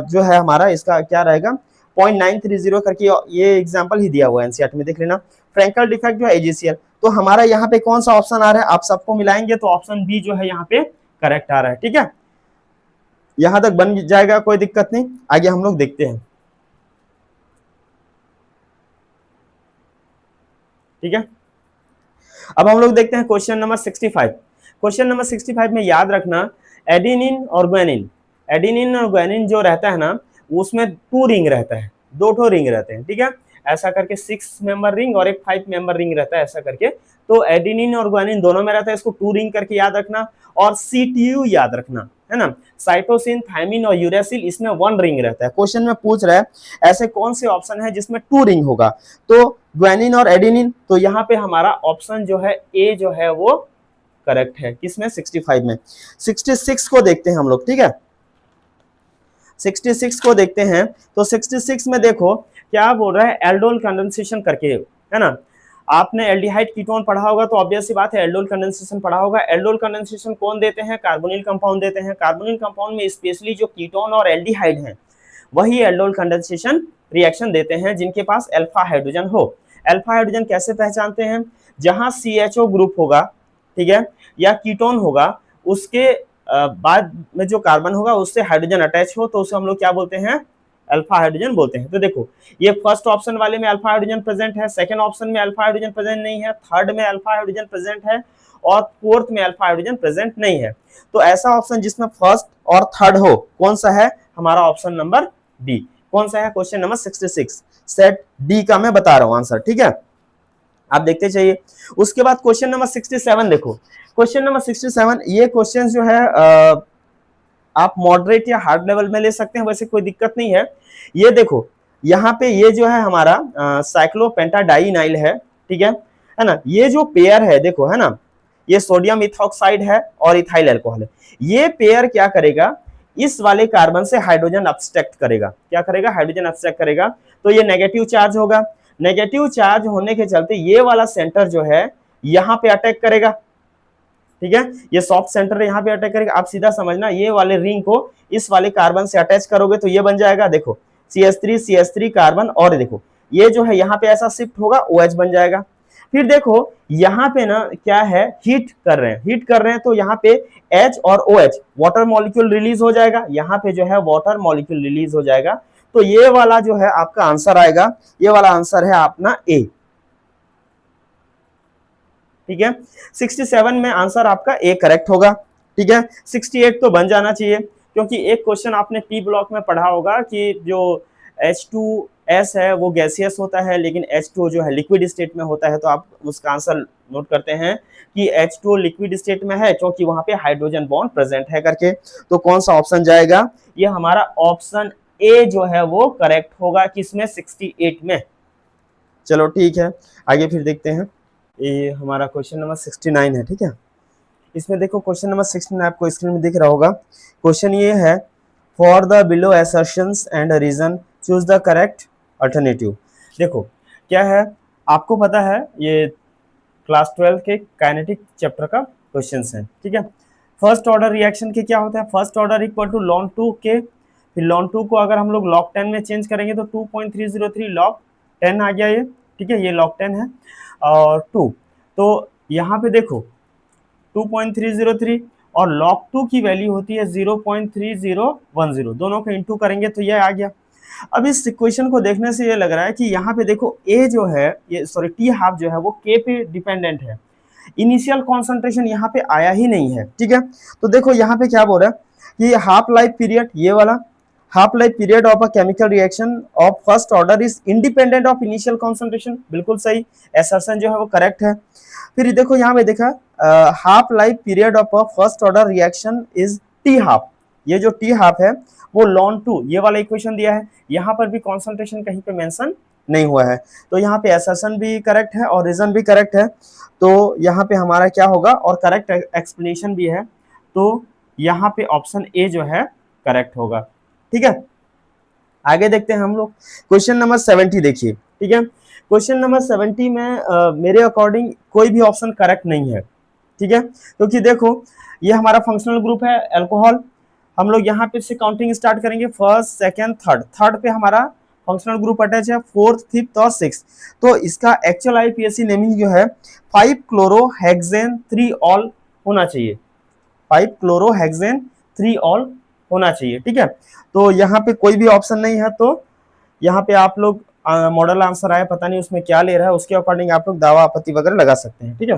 जो है हमारा इसका क्या रहेगा 0.930 करके, ये एग्जांपल ही दिया हुआ है एनसीईआरटी में, देख लेना। फ्रैंकल डिफेक्ट जो है AgCl, तो हमारा यहाँ पे कौन सा ऑप्शन आ रहा है, आप सबको मिलाएंगे तो ऑप्शन बी जो है यहाँ पे करेक्ट आ रहा है। ठीक है, यहां तक बन जाएगा, कोई दिक्कत नहीं। आगे हम लोग देखते हैं। ठीक है, अब हम लोग देखते हैं क्वेश्चन नंबर 65। क्वेश्चन नंबर 65 में याद रखना एडेनिन और ग्वानिन, एडेनिन और ग्वानिन जो रहता है ना उसमें 2 रिंग रहता है, 2 रिंग रहते हैं। ठीक है, ऐसा करके 6 मेंबर रिंग और एक 5 मेंबर रिंग रहता है ऐसा करके। तो एडेनिन और ग्वानिन दोनों में रहता है, इसको 2 रिंग करके याद रखना। और CTU याद रखना है ना, साइटोसिन, थायमिन और यूरेसिल इसमें 1 रिंग रहता है। क्वेश्चन में पूछ रहा है ऐसे कौन से ऑप्शन है जिसमें 2 रिंग होगा, तो ग्वानिन और एडेनिन, तो यहाँ पे हमारा ऑप्शन जो है ए जो है वो करेक्ट है। किसमें, 65 में। 66 को देखते हैं हम लोग। ठीक है, 66 को देखते हैं तो 66 में देखो क्या बोल रहा है, एल्डोल कंडेंसेशन करके है ना। आपने एल्डिहाइड कीटोन पढ़ा होगा तो ऑब्वियस सी बात है एल्डोल कंडेंसेशन पढ़ा होगा। एल्डोल कंडेंसेशन कौन देते हैं, कार्बोनिल कंपाउंड देते हैं। कार्बोनिल कंपाउंड में स्पेशली जो कीटोन और एल्डिहाइड हैं वही एल्डोल कंडेंसेशन रिएक्शन देते हैं जिनके पास अल्फा हाइड्रोजन हो। अल्फा हाइड्रोजन कैसे पहचानते हैं, जहां CHO ग्रुप होगा, ठीक है, या कीटोन होगा, उसके बाद में जो कार्बन होगा उससे हाइड्रोजन अटैच हो तो उसे हम लोग क्या बोलते हैं, अल्फा हाइड्रोजन बोलते हैं। तो देखो ये फर्स्ट ऑप्शन वाले में अल्फा हाइड्रोजन प्रेजेंट है, सेकंड ऑप्शन में अल्फा हाइड्रोजन प्रेजेंट नहीं है, थर्ड में अल्फा हाइड्रोजन प्रेजेंट है और फोर्थ में अल्फा हाइड्रोजन प्रेजेंट नहीं है। तो ऐसा ऑप्शन जिसमें फर्स्ट और थर्ड हो कौन सा है, हमारा ऑप्शन नंबर डी। कौन सा है, क्वेश्चन नंबर 66 सेट डी का मैं बता रहा हूं आंसर। ठीक है, आप देखते चाहिए। उसके बाद क्वेश्चन नंबर 67 देखो, क्वेश्चन नंबर 67 ये क्वेश्चन जो है आप मॉडरेट या हार्ड लेवल में ले सकते हैं, वैसे कोई दिक्कत नहीं है। ये देखो यहाँ पे ये जो है हमारा साइक्लोपेंटाडाइनाइल है, ठीक है ना। ये जो पेयर है देखो है ना, ये सोडियम इथॉक्साइड है और इथाइल अल्कोहल है। ये पेयर क्या करेगा, इस वाले कार्बन से हाइड्रोजन अब्स्ट्रैक्ट करेगा। क्या करेगा, हाइड्रोजन अब्स्ट्रैक्ट करेगा। तो ये नेगेटिव चार्ज होगा, नेगेटिव चार्ज होने के चलते ये वाला सेंटर जो है यहाँ पे अटैक करेगा। ठीक है, ये सॉफ्ट सेंटर यहाँ पे अटैक करेगा। आप सीधा समझना, ये वाले रिंग को इस वाले कार्बन से अटैच करोगे तो ये बन जाएगा, देखो CH3 कार्बन, और देखो ये जो है यहाँ पे ऐसा शिफ्ट होगा OH बन जाएगा। फिर देखो यहाँ पे ना क्या है, हीट कर रहे हैं तो यहाँ पे H और OH वाटर मॉलिक्यूल रिलीज हो जाएगा, यहाँ पे जो है वाटर मॉलिक्यूल रिलीज हो जाएगा। तो ये वाला जो है आपका आंसर आएगा, ये वाला आंसर है अपना ए। ठीक है, 67 में आंसर आपका ए करेक्ट होगा। ठीक है, 68 तो बन जाना चाहिए क्योंकि एक क्वेश्चन आपने पी ब्लॉक में पढ़ा होगा कि जो H2S है वो गैसियस होता है लेकिन H2O जो है लिक्विड स्टेट में होता है। तो आप उसका आंसर नोट करते हैं कि H2O लिक्विड स्टेट में है क्योंकि वहां पे हाइड्रोजन बॉन्ड प्रेजेंट है करके। तो कौन सा ऑप्शन जाएगा, ये हमारा ऑप्शन ए जो है वो करेक्ट होगा। किसमें, 68 में। चलो ठीक है, आगे फिर देखते हैं। ये हमारा क्वेश्चन नंबर 69 है। ठीक है, इसमें देखो क्वेश्चन नंबर 69 आपको स्क्रीन में दिख रहा होगा। क्वेश्चन ये है, for the below assertions and reason choose the correct alternative. देखो क्या है, आपको पता है ये क्लास 12 के काइनेटिक चैप्टर का क्वेश्चन है। ठीक है, फर्स्ट ऑर्डर रिएक्शन के क्या होता है, first order equal to ln 2 के, फिर ln 2 को अगर हम लोग log 10 में चेंज करेंगे तो 2.303 log 10 आ गया ये। ठीक है, ये log 10 है और 2, तो यहाँ पे देखो 2.303 और log 2 की वैल्यू होती है 0.3010, दोनों को इंटू करेंगे तो ये आ गया। अब इस इक्वेशन को देखने से ये लग रहा है कि यहाँ पे देखो ए जो है, ये सॉरी टी हाफ जो है वो के पे डिपेंडेंट है। इनिशियल कॉन्सेंट्रेशन यहाँ पे आया ही नहीं है। ठीक है, तो देखो यहाँ पे क्या बोल रहा है कि हाफ लाइफ पीरियड, ये वाला half life period of a chemical reaction of first order is independent of initial concentration, बिल्कुल सही, असर्शन जो है वो करेक्ट है। फिर देखो यहाँ पे देखा half life period of a first order reaction is T half, ये जो टी हाफ है वो ln 2 ये वाला इक्वेशन दिया है, यहाँ पर भी कॉन्सेंट्रेशन कहीं पे मेंशन नहीं हुआ है, तो यहाँ पे असर्शन भी करेक्ट है और रीजन भी करेक्ट है, तो यहाँ पे हमारा क्या होगा और करेक्ट एक्सप्लेनेशन भी है, तो यहाँ पे ऑप्शन ए जो है करेक्ट होगा। ठीक है, आगे देखते हैं हम लोग क्वेश्चन नंबर 70 देखिए। ठीक है, क्वेश्चन नंबर 70 में मेरे अकॉर्डिंग कोई भी ऑप्शन करेक्ट नहीं है। ठीक है, क्योंकि देखो ये हमारा फंक्शनल ग्रुप है अल्कोहल, हम लोग यहाँ पे से काउंटिंग स्टार्ट करेंगे फर्स्ट सेकंड थर्ड, थर्ड पे हमारा फंक्शनल ग्रुप अटैच है, फोर्थ फिफ्थ और सिक्स, तो इसका एक्चुअल आईपीएससी नेमिंग जो है 5 क्लोरोहेक्सेन 3 ऑल होना चाहिए, 5 क्लोरोहेक्सेन 3 ऑल होना चाहिए। ठीक है, तो यहाँ पे कोई भी ऑप्शन नहीं है, तो यहाँ पे आप लोग मॉडल आंसर आया, पता नहीं उसमें क्या ले रहा है, उसके अकॉर्डिंग आप लोग दावा आपत्ति वगैरह लगा सकते हैं। ठीक है,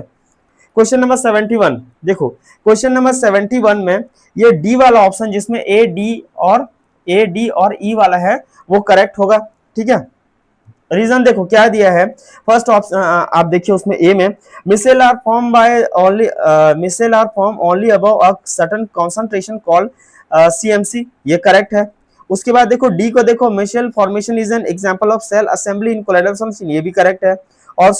क्वेश्चन नंबर 71 देखो, क्वेश्चन नंबर 71 में ये डी वाला ऑप्शन जिसमें ए डी और ई वाला है वो करेक्ट होगा। ठीक है, रीजन देखो क्या दिया है, फर्स्ट ऑप्शन आप देखिए उसमें ए में micelle are form by only micelle are form only above a certain concentration called CMC, ये करेक्ट है। उसके बाद देखो डी को देखो, micelle formation is an example of self assembly in colloidal solution, ये भी करेक्ट है। और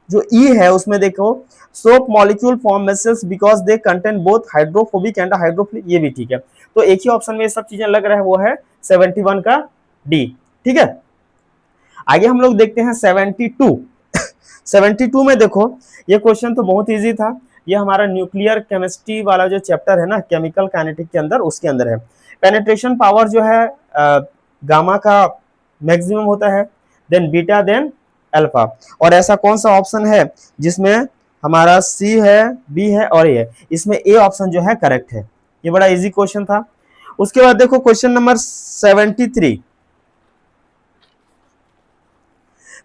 जो ई है उसमें देखो soap molecule form micelles because they contain both hydrophobic and hydrophilic, ये भी ठीक है। तो एक ही ऑप्शन में ये सब चीजें लग रहा है, वो है 71 का डी। ठीक है, आगे हम लोग देखते हैं 72 72 में देखो ये क्वेश्चन तो बहुत इजी था, ये हमारा न्यूक्लियर केमिस्ट्री वाला जो चैप्टर है ना केमिकल काइनेटिक के अंदर, उसके अंदर है। पेनिट्रेशन पावर जो है गामा का मैक्सिमम होता है, देन बीटा, देन अल्फा, और ऐसा कौन सा ऑप्शन है जिसमें हमारा सी है, बी है और ए है, इसमें ए ऑप्शन जो है करेक्ट है। ये बड़ा इजी क्वेश्चन था। उसके बाद देखो क्वेश्चन नंबर 73,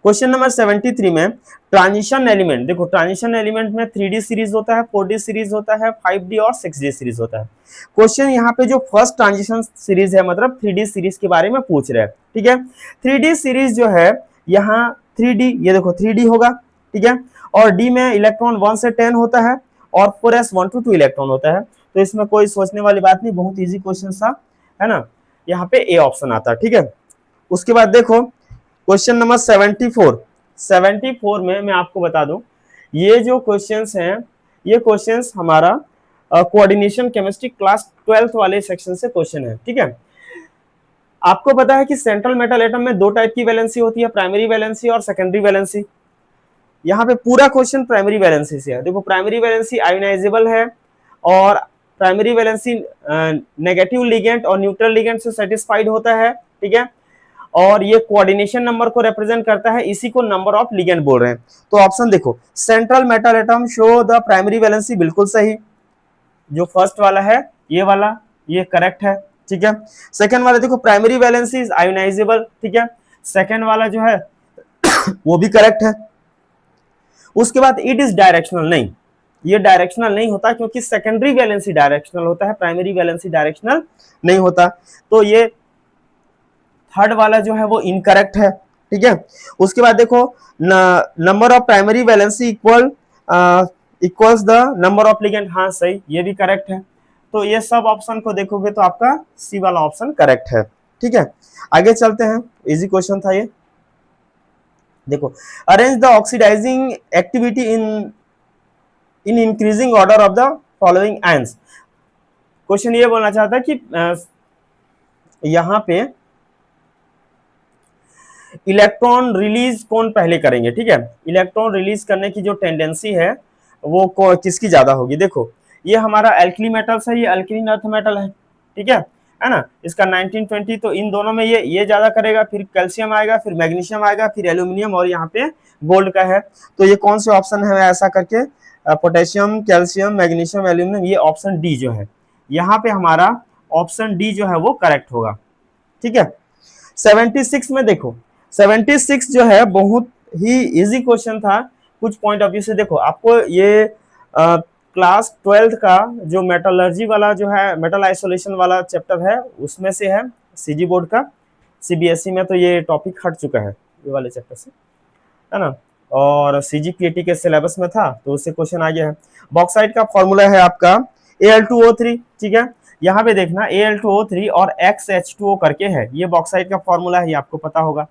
क्वेश्चन नंबर 73 में ट्रांजिशन एलिमेंट देखो, ट्रांजिशन एलिमेंट में 3D सीरीज होता है, 4D सीरीज होता है, 5D और 6D सीरीज होता है। क्वेश्चन यहाँ पे जो फर्स्ट ट्रांजिशन सीरीज है मतलब 3D सीरीज के बारे में पूछ रहे हैं। ठीक है, 3D सीरीज जो है यहाँ 3D, ये देखो 3D होगा। ठीक है, और D में इलेक्ट्रॉन 1 से 10 होता है और 4s 1 to 2 इलेक्ट्रॉन होता है, तो इसमें कोई सोचने वाली बात नहीं, बहुत इजी क्वेश्चन था, है ना, यहाँ पे ए ऑप्शन आता है। ठीक है, उसके बाद देखो क्वेश्चन नंबर 74 में मैं आपको बता दूं, ये जो क्वेश्चंस हैं ये क्वेश्चंस हमारा कोऑर्डिनेशन केमिस्ट्री क्लास 12th वाले सेक्शन से क्वेश्चन है। ठीक है, आपको पता है कि सेंट्रल मेटल एटम में दो टाइप की वैलेंसी होती है, प्राइमरी वैलेंसी और सेकेंडरी वैलेंसी। यहाँ पे पूरा क्वेश्चन प्राइमरी वैलेंसी से है। देखो प्राइमरी वैलेंसी आयोनाइजेबल है और प्राइमरी वैलेंसी नेगेटिव लिगेंड और न्यूट्रल लिगेंड से सेटिस्फाइड होता है। ठीक है, और ये कोऑर्डिनेशन नंबर को रिप्रेजेंट करता है, इसी को नंबर ऑफ लिगेंड बोल रहे हैं। तो ऑप्शन देखो central metal atom show the primary valency, बिल्कुल सही, जो फर्स्ट वाला है ये वाला ये करेक्ट है। ठीक है, सेकंड वाला देखो प्राइमरी वैलेंसी इज आयोनाइजेबल। ठीक है, सेकंड वाला जो है वो भी करेक्ट है। उसके बाद इट इज डायरेक्शनल, नहीं ये डायरेक्शनल नहीं होता क्योंकि सेकेंडरी वैलेंसी डायरेक्शनल होता है, प्राइमरी वैलेंसी डायरेक्शनल नहीं होता, तो ये थर्ड वाला जो है वो इनकरेक्ट है। ठीक है, उसके बाद देखो number of primary valency equals the number of ligand, हाँ सही, ये भी करेक्ट है। तो ये सब ऑप्शन को देखोगे तो आपका सी वाला ऑप्शन करेक्ट है। ठीक है, आगे चलते हैं, इजी क्वेश्चन था ये। देखो arrange the oxidising activity in increasing order of the following ions. Question ये बोलना चाहता है कि यहां पे इलेक्ट्रॉन रिलीज कौन पहले करेंगे। ठीक है, इलेक्ट्रॉन रिलीज करने की जो टेंडेंसी है वो किसकी ज्यादा होगी। देखो ये हमारा एल्कली मेटल्स है, ये अल्कलीन अर्थ मेटल है। ठीक है ना, इसका 1920, तो इन दोनों में ये ज्यादा करेगा, फिर कैल्शियम आएगा, फिर मैग्नीशियम आएगा, फिर एल्यूमिनियम और यहाँ पे गोल्ड का है। तो ये कौन से ऑप्शन है ऐसा करके, पोटेशियम, कैल्शियम, मैग्नीशियम, एल्यूमिनियम, ये ऑप्शन डी जो है, यहाँ पे हमारा ऑप्शन डी जो है वो करेक्ट होगा। ठीक है, 76 में देखो 76 जो है बहुत ही इजी क्वेश्चन था कुछ पॉइंट ऑफ व्यू से। देखो आपको ये क्लास 12th का जो मेटलर्जी वाला जो है, मेटल आइसोलेशन वाला चैप्टर है उसमें से है। सीजी बोर्ड का, सीबीएसई में तो ये टॉपिक हट चुका है ये वाले चैप्टर से, है ना, और सीजीपीएटी के सिलेबस में था तो उससे क्वेश्चन आ गया है। बॉक्साइट का फॉर्मूला है आपका Al2O3, ठीक है, यहाँ पे देखना Al2O3 और XH2O करके है, ये बॉक्साइट का फॉर्मूला है, ये आपको पता होगा,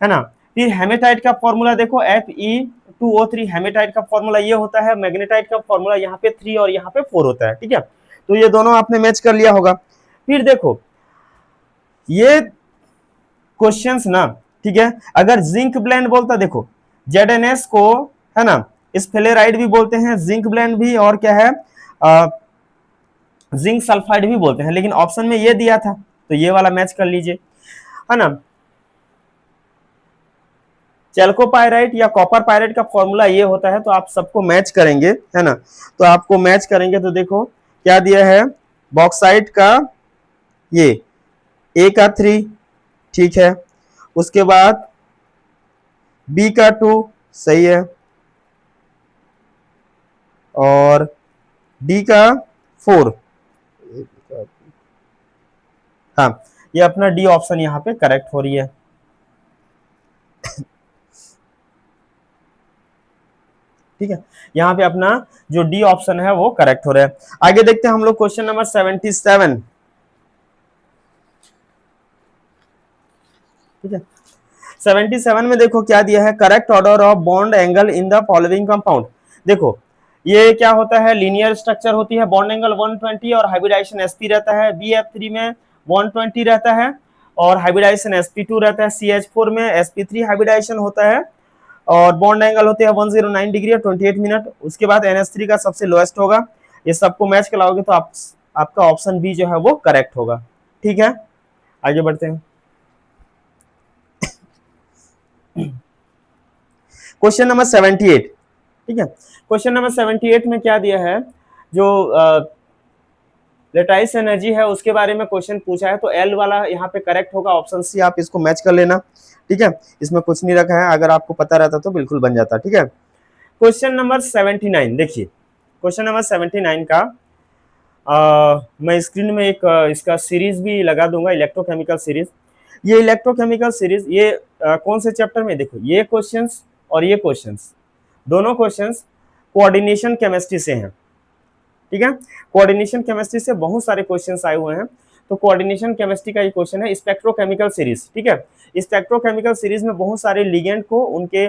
है ना। फिर हेमेटाइट का फॉर्मूला देखो Fe2O3, हेमेटाइट का फॉर्मूला ये होता है, मैग्नेटाइट का फॉर्मूला यहाँ पे 3 और यहाँ पे 4 होता है, ठीक है, तो ये दोनों आपने मैच कर लिया होगा। फिर देखो ये क्वेश्चंस ना, ठीक है, अगर जिंक ब्लेंड बोलता, देखो ZnS को, है ना, स्फेलेराइड भी बोलते हैं, जिंक ब्लेंड भी, और क्या है जिंक सल्फाइड भी बोलते हैं, लेकिन ऑप्शन में ये दिया था तो ये वाला मैच कर लीजिए, है ना। चैल्कोपाइराइट या कॉपर पायराइट का फॉर्मूला ये होता है, तो आप सबको मैच करेंगे, है ना, तो आपको मैच करेंगे तो देखो क्या दिया है, बॉक्साइट का ये A का 3, ठीक है, उसके बाद B का 2 सही है, और D का 4, हाँ, ये अपना डी ऑप्शन यहाँ पे करेक्ट हो रही है। ठीक है, यहाँ पे अपना जो डी ऑप्शन है वो करेक्ट हो रहा है। आगे देखते हैं हम लोग क्वेश्चन नंबर 77, ठीक है, 77 में देखो क्या दिया है, correct order of bond angle in the following compound. देखो ये क्या होता है, लीनियर स्ट्रक्चर होती है, बॉन्ड एंगल 120 और हाइब्रिडाइजेशन sp रहता है, BF3 में 120 रहता है और हाइब्रिडाइजेशन sp2 रहता है, CH4 में sp3 हाइब्रिडाइजेशन होता है और बॉन्ड एंगल होते हैं 109 डिग्री और 28 मिनट। उसके बाद NH3 का सबसे लोएस्ट होगा। ये सबको मैच कराओगे तो आपका ऑप्शन बी जो है वो करेक्ट होगा। ठीक है, आगे बढ़ते हैं। क्वेश्चन नंबर 78, ठीक है, क्वेश्चन नंबर 78 में क्या दिया है, जो लेटाइस एनर्जी है उसके बारे में क्वेश्चन पूछा है, तो एल वाला यहाँ पे करेक्ट होगा, ऑप्शन सी, आप इसको मैच कर लेना। ठीक है, इसमें कुछ नहीं रखा है, अगर आपको पता रहता तो बिल्कुल बन जाता। ठीक है, क्वेश्चन नंबर 79 देखिए, क्वेश्चन नंबर 79 का मैं स्क्रीन में एक इसका सीरीज भी लगा दूंगा, इलेक्ट्रोकेमिकल सीरीज। ये इलेक्ट्रोकेमिकल सीरीज ये कौन से चैप्टर में, देखो ये क्वेश्चंस और ये क्वेश्चंस, दोनों क्वेश्चंस कोऑर्डिनेशन केमिस्ट्री से हैं। ठीक है, कोऑर्डिनेशन केमिस्ट्री से बहुत सारे क्वेश्चंस आए हुए हैं, तो कोऑर्डिनेशन केमिस्ट्री का ये क्वेश्चन है, स्पेक्ट्रोकेमिकल सीरीज। ठीक है, स्पेक्ट्रोकेमिकल सीरीज में बहुत सारे लिगेंड को उनके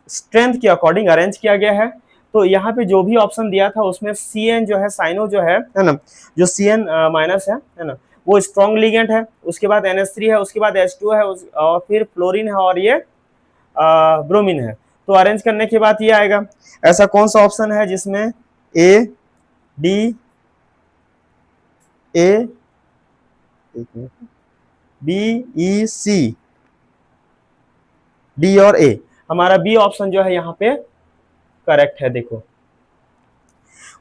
स्ट्रेंथ के अकॉर्डिंग अरेंज किया गया है। तो यहाँ पे जो भी ऑप्शन दिया था उसमें CN जो है, साइनो जो है ना, जो CN माइनस है ना, वो स्ट्रॉन्ग लिगेंड है। उसके बाद NH3 है, उसके बाद H2 है, और फिर फ्लोरीन है और ये ब्रोमीन है। तो अरेंज करने के बाद ये आएगा। ऐसा कौन सा ऑप्शन है जिसमें A, D, A, B, E, C, D और A, हमारा बी ऑप्शन जो है यहाँ पे करेक्ट है। देखो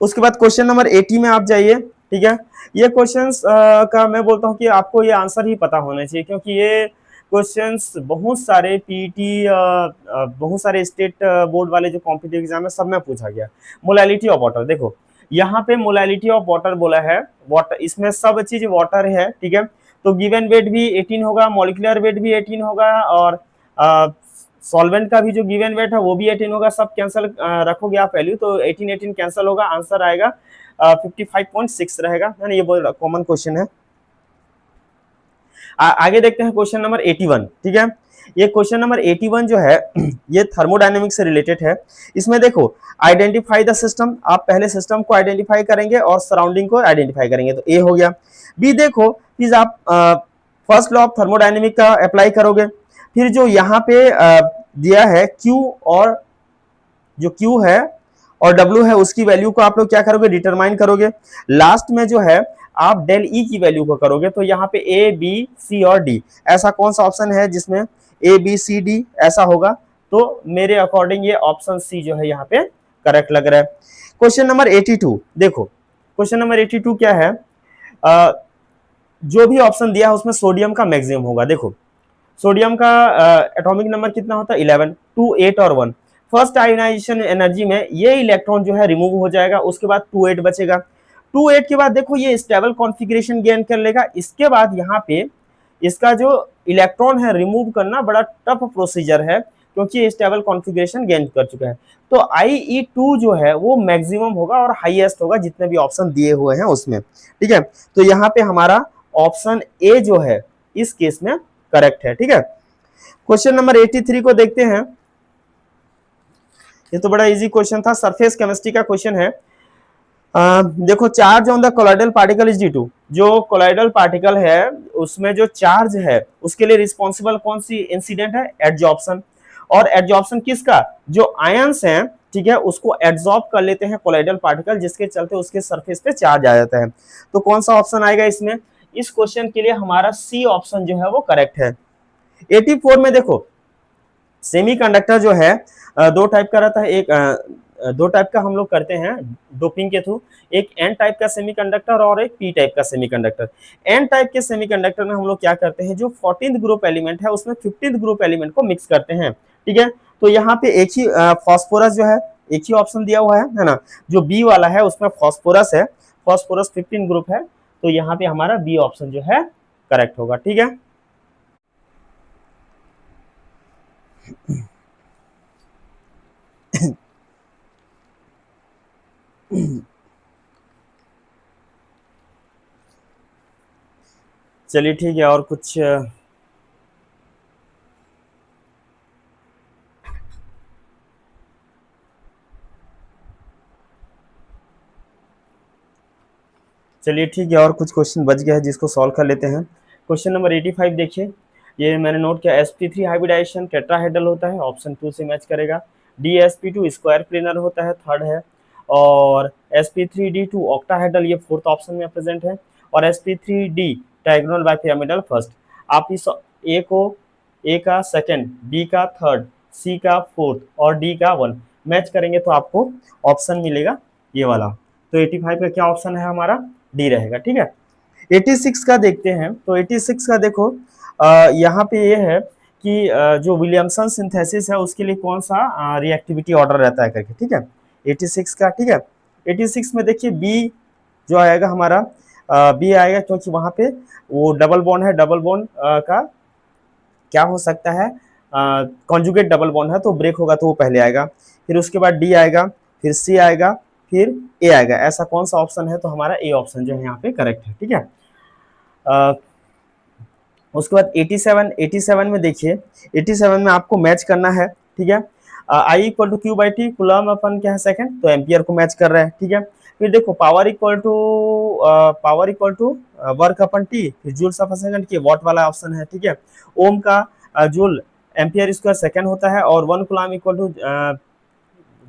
उसके बाद क्वेश्चन नंबर 80 में आप जाइए। ठीक है, ये क्वेश्चंस का मैं बोलता हूँ कि आपको ये आंसर ही पता होना चाहिए, क्योंकि ये क्वेश्चंस बहुत सारे पीटी बहुत सारे स्टेट बोर्ड वाले जो कॉम्पिटिटिव एग्जाम है सब में पूछा गया। मोलैलिटी ऑफ वाटर, देखो यहाँ पे मोलैलिटी ऑफ वाटर बोला है, वाटर, इसमें सब चीज वाटर है। ठीक है, तो गिवन वेट भी 18 होगा, मॉलिक्यूलर वेट भी 18 होगा, और सॉल्वेंट का भी जो गिवन वेट है वो भी 18 होगा। सब कैंसिल रखोगे आप वैल्यू तो 18 कैंसिल होगा, आंसर आएगा 55.6 रहेगा, है ना। ये बहुत कॉमन क्वेश्चन है। आगे देखते हैं क्वेश्चन नंबर 81। ठीक है, ये क्वेश्चन नंबर 81 जो है ये थर्मोडायनेमिक्स से रिलेटेड है। इसमें देखो आइडेंटिफाई द सिस्टम, आप पहले सिस्टम को आइडेंटिफाई करेंगे और सराउंडिंग को आइडेंटिफाई करेंगे, तो ए हो गया। बी देखो प्लीज, आप फर्स्ट लॉ ऑफ थर्मोडायनेमिक का अप्लाई करोगे, फिर जो यहाँ पे दिया है Q, और जो Q है और W है उसकी वैल्यू को आप लोग क्या करोगे, डिटरमाइन करोगे। लास्ट में जो है आप डेल E की वैल्यू को करोगे, तो यहाँ पे A, B, C और D, ऐसा कौन सा ऑप्शन है जिसमें A, B, C, D ऐसा होगा, तो मेरे अकॉर्डिंग ये ऑप्शन सी जो है यहाँ पे करेक्ट लग रहा है। क्वेश्चन नंबर 82 देखो, क्वेश्चन नंबर 82 क्या है, जो भी ऑप्शन दिया है उसमें सोडियम का मैक्सिमम होगा। देखो सोडियम का एटॉमिक नंबर कितना होता है, 11, 2, 8 और 1। फर्स्ट आयोनाइजेशन एनर्जी में ये इलेक्ट्रॉन जो है रिमूव हो जाएगा, उसके बाद 2, 8 बचेगा। 2 8 के बाद देखो ये स्टेबल कॉन्फ़िगरेशन गेन कर लेगा। इसके बाद यहाँ पे इसका जो इलेक्ट्रॉन है रिमूव करना बड़ा टफ प्रोसीजर है, क्योंकि ये स्टेबल कॉन्फ़िगरेशन गेन कर चुका है। तो IE2 जो है वो मैक्सिमम होगा और हाईएस्ट होगा जितने भी ऑप्शन दिए हुए हैं उसमें, ठीक है। तो यहाँ पे हमारा ऑप्शन ए जो है इस केस में करेक्ट है, ठीक है। क्वेश्चन नंबर 83 को देखते हैं। ये तो बड़ा इजी क्वेश्चन था, सरफेस केमिस्ट्री का क्वेश्चन है। देखो, charge on the colloidal particle is due to, जो कोलॉइडल पार्टिकल है उसमें जो चार्ज है उसके लिए रिस्पॉन्सिबल कौन सी इंसिडेंट है? एडजॉर्प्शन। और एडजॉर्प्शन किसका? जो आयंस हैं, ठीक है, उसको एब्जॉर्ब कर लेते हैं कोलॉइडल पार्टिकल, जिसके चलते उसके सरफेस पे चार्ज आ जाता है। तो कौन सा ऑप्शन आएगा इसमें? इस क्वेश्चन के लिए हमारा सी ऑप्शन जो है वो करेक्ट है। 84 में देखो, सेमीकंडक्टर जो है दो टाइप का रहता है। एक दो टाइप का हम लोग करते हैं डोपिंग के थ्रू, एक एन टाइप का सेमीकंडक्टर और एक पी टाइप का सेमीकंडक्टर। एन टाइप के सेमीकंडक्टर में हम लोग क्या करते हैं, जो 14th ग्रुप एलिमेंट है उसमें 15th ग्रुप एलिमेंट को मिक्स करते हैं, ठीक है। तो यहाँ पे एक ही फॉस्फोरस जो है, एक ही ऑप्शन दिया हुआ है ना। जो बी वाला है उसमें फॉस्फोरस है, फॉस्फोरस 15 ग्रुप है, तो यहाँ पे हमारा बी ऑप्शन जो है करेक्ट होगा, ठीक है। चलिए ठीक है, और कुछ चलिए ठीक है, और कुछ क्वेश्चन बच गया है जिसको सॉल्व कर लेते हैं। क्वेश्चन नंबर 85 देखिए, ये मैंने नोट किया। sp3 हाइब्रिडाइजेशन टेट्राहेड्रल होता है, ऑप्शन 2 से मैच करेगा। dsp2 स्क्वायर प्लेनर होता है, थर्ड है। और sp3d2 ऑक्टाहेड्रल, ये फोर्थ ऑप्शन में प्रेजेंट है। और sp3d डायगोनल बाइपिरामिडल फर्स्ट। आप इस ए को, ए का सेकंड, बी का थर्ड, सी का फोर्थ और डी का वन मैच करेंगे तो आपको ऑप्शन मिलेगा ये वाला। तो 85 का क्या ऑप्शन है हमारा? डी रहेगा, ठीक है। 86 का देखते हैं। तो 86 का देखो, यहाँ पे ये है कि जो विलियमसन सिंथेसिस है उसके लिए कौन सा रिएक्टिविटी ऑर्डर रहता है करके, ठीक है। 86 का, ठीक है। 86 में देखिए बी जो आएगा हमारा, बी आएगा क्योंकि वहां पे वो डबल बॉन्ड है। डबल बॉन्ड का क्या हो सकता है? कॉन्जुगेट डबल बॉन्ड है, तो ब्रेक होगा तो वो पहले आएगा। फिर उसके बाद डी आएगा, फिर सी आएगा, फिर ए आएगा। ऐसा कौन सा ऑप्शन है? तो हमारा ए ऑप्शन जो है यहाँ पे करेक्ट है, ठीक है। उसके बाद 87 में देखिए, 87 में आपको मैच करना है, ठीक है। I equal to Q by T, coulomb अपन क्या है सेकंड, तो एम्पियर को मैच कर रहा है, ठीक है। फिर देखो power equal to work upon T, फिर जूल्स ऑफ सेकंड की वॉट वाला ऑप्शन है, ठीक है। ओम का जूल एम्पियर स्क्वायर सेकंड होता है, और 1 coulomb equal two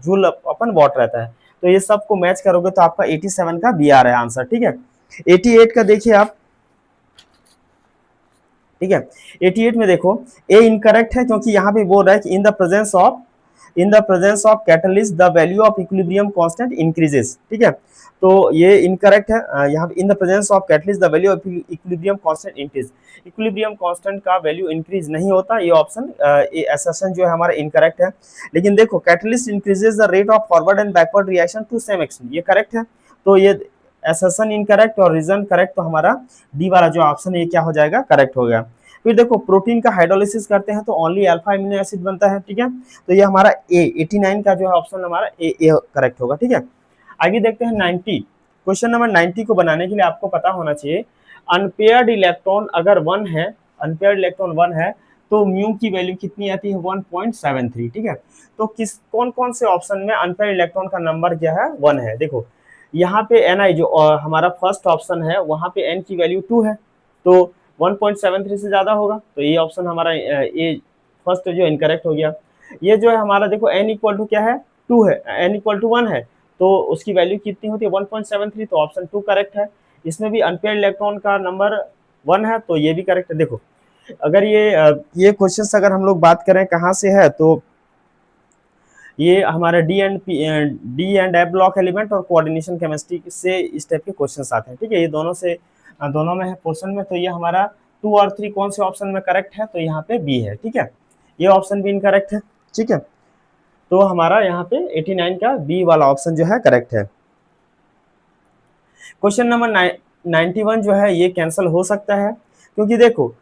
joule upon what रहता है। तो ये सब को मैच करोगे तो आपका 87 का बी आ रहा है आंसर, ठीक है। 88 का देखिए आप, ठीक है। 88 में देखो ए इनकरेक्ट है, क्योंकि यहाँ पे बोल रहा है कि in the presence of catalyst the value of equilibrium constant increases, ठीक है। तो ये इनकरेक्ट है। यहाँ पे in the presence of catalyst the value of equilibrium constant increase, equilibrium constant का वैल्यू इंक्रीज नहीं होता। ये ऑप्शन असर्शन जो है हमारा इनकरेक्ट है। लेकिन देखो catalyst increases the rate of forward and backward reaction to same extent, ये करेक्ट है। तो ये असर्शन इनकरेक्ट और रीजन करेक्ट, तो हमारा डी वाला जो ऑप्शन है ये क्या हो जाएगा? करेक्ट हो गया। फिर देखो प्रोटीन का हाइड्रोलिसिस करते हैं तो ओनली अल्फा अमीनो एसिड बनता है, ठीक है। तो ये हमारा ए 89 का जो है ऑप्शन हमारा ए करेक्ट होगा, ठीक है। आगे देखते हैं 90। क्वेश्चन नंबर 90 को बनाने के लिए आपको पता होना चाहिए, अनपेयर्ड इलेक्ट्रॉन अगर 1 है, अनपेयर्ड इलेक्ट्रॉन 1 है, तो म्यू की वैल्यू कितनी आती है? 1.73, ठीक है। तो कौन कौन से ऑप्शन में अनपेयर्ड इलेक्ट्रॉन का नंबर क्या है? 1 है। देखो यहाँ पे Ni जो हमारा फर्स्ट ऑप्शन है वहां पे n की वैल्यू 2 है, तो 1.73 से ज्यादा होगा, तो ये ऑप्शन हमारा ये फर्स्ट जो इनकरेक्ट हो गया। ये जो है हमारा देखो n इक्वल टू क्या है? 2 है, n इक्वल टू 1 है, तो उसकी वैल्यू कितनी होती है? 1.73, तो ऑप्शन 2 करेक्ट है। इसमें भी अनपेयर्ड इलेक्ट्रॉन का नंबर 1 है, तो ये भी करेक्ट है। देखो अगर ये क्वेश्चन अगर हम लोग बात करें कहाँ से है, तो ये हमारा D and F block element और कोऑर्डिनेशन केमिस्ट्री से इस टाइप के क्वेश्चंस आते हैं, ठीक है। ये दोनों में है पोर्शन में, तो ये हमारा 2 और 3 कौन से ऑप्शन में करेक्ट है? तो यहाँ पे बी है, ठीक है। ये ऑप्शन भी इनकरेक्ट है, ठीक है। तो हमारा यहाँ पे 89 का बी वाला ऑप्शन जो है करेक्ट है। क्वेश्चन नंबर 91 जो है ये कैंसिल हो सकता है, क्योंकि देखो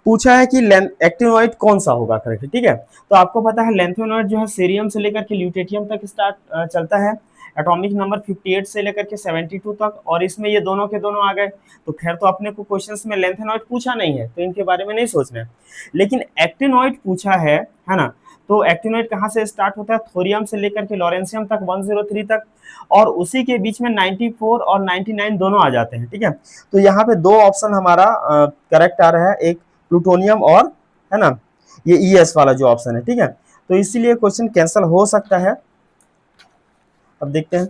पूछा है कि एक्टिनोइड कौन सा होगा करेक्ट, ठीक है। तो आपको पता है लेंथेनोइड जो है सीरियम से लेकर के ल्यूटेटियम तक स्टार्ट चलता है, एटॉमिक नंबर 58 से लेकर के 72 तक, और इसमें ये दोनों के दोनों आ गए। तो खैर तो अपने को क्वेश्चंस में लेंथेनोइड पूछा नहीं है, तो इनके बारे में नहीं सोचना है, लेकिन एक्टिनोइड पूछा है ना। तो एक्टिनोइड कहाँ से स्टार्ट होता है, थोरियम से लेकर के लॉरेंसियम तक 103 तक, और उसी के बीच में 94 और 99 दोनों आ जाते हैं, ठीक है। तो यहाँ पे दो ऑप्शन हमारा करेक्ट आ रहा है, एक प्लूटोनियम और है ना ये ES वाला जो ऑप्शन है, ठीक है। तो इसीलिए क्वेश्चन कैंसिल हो सकता है। अब देखते हैं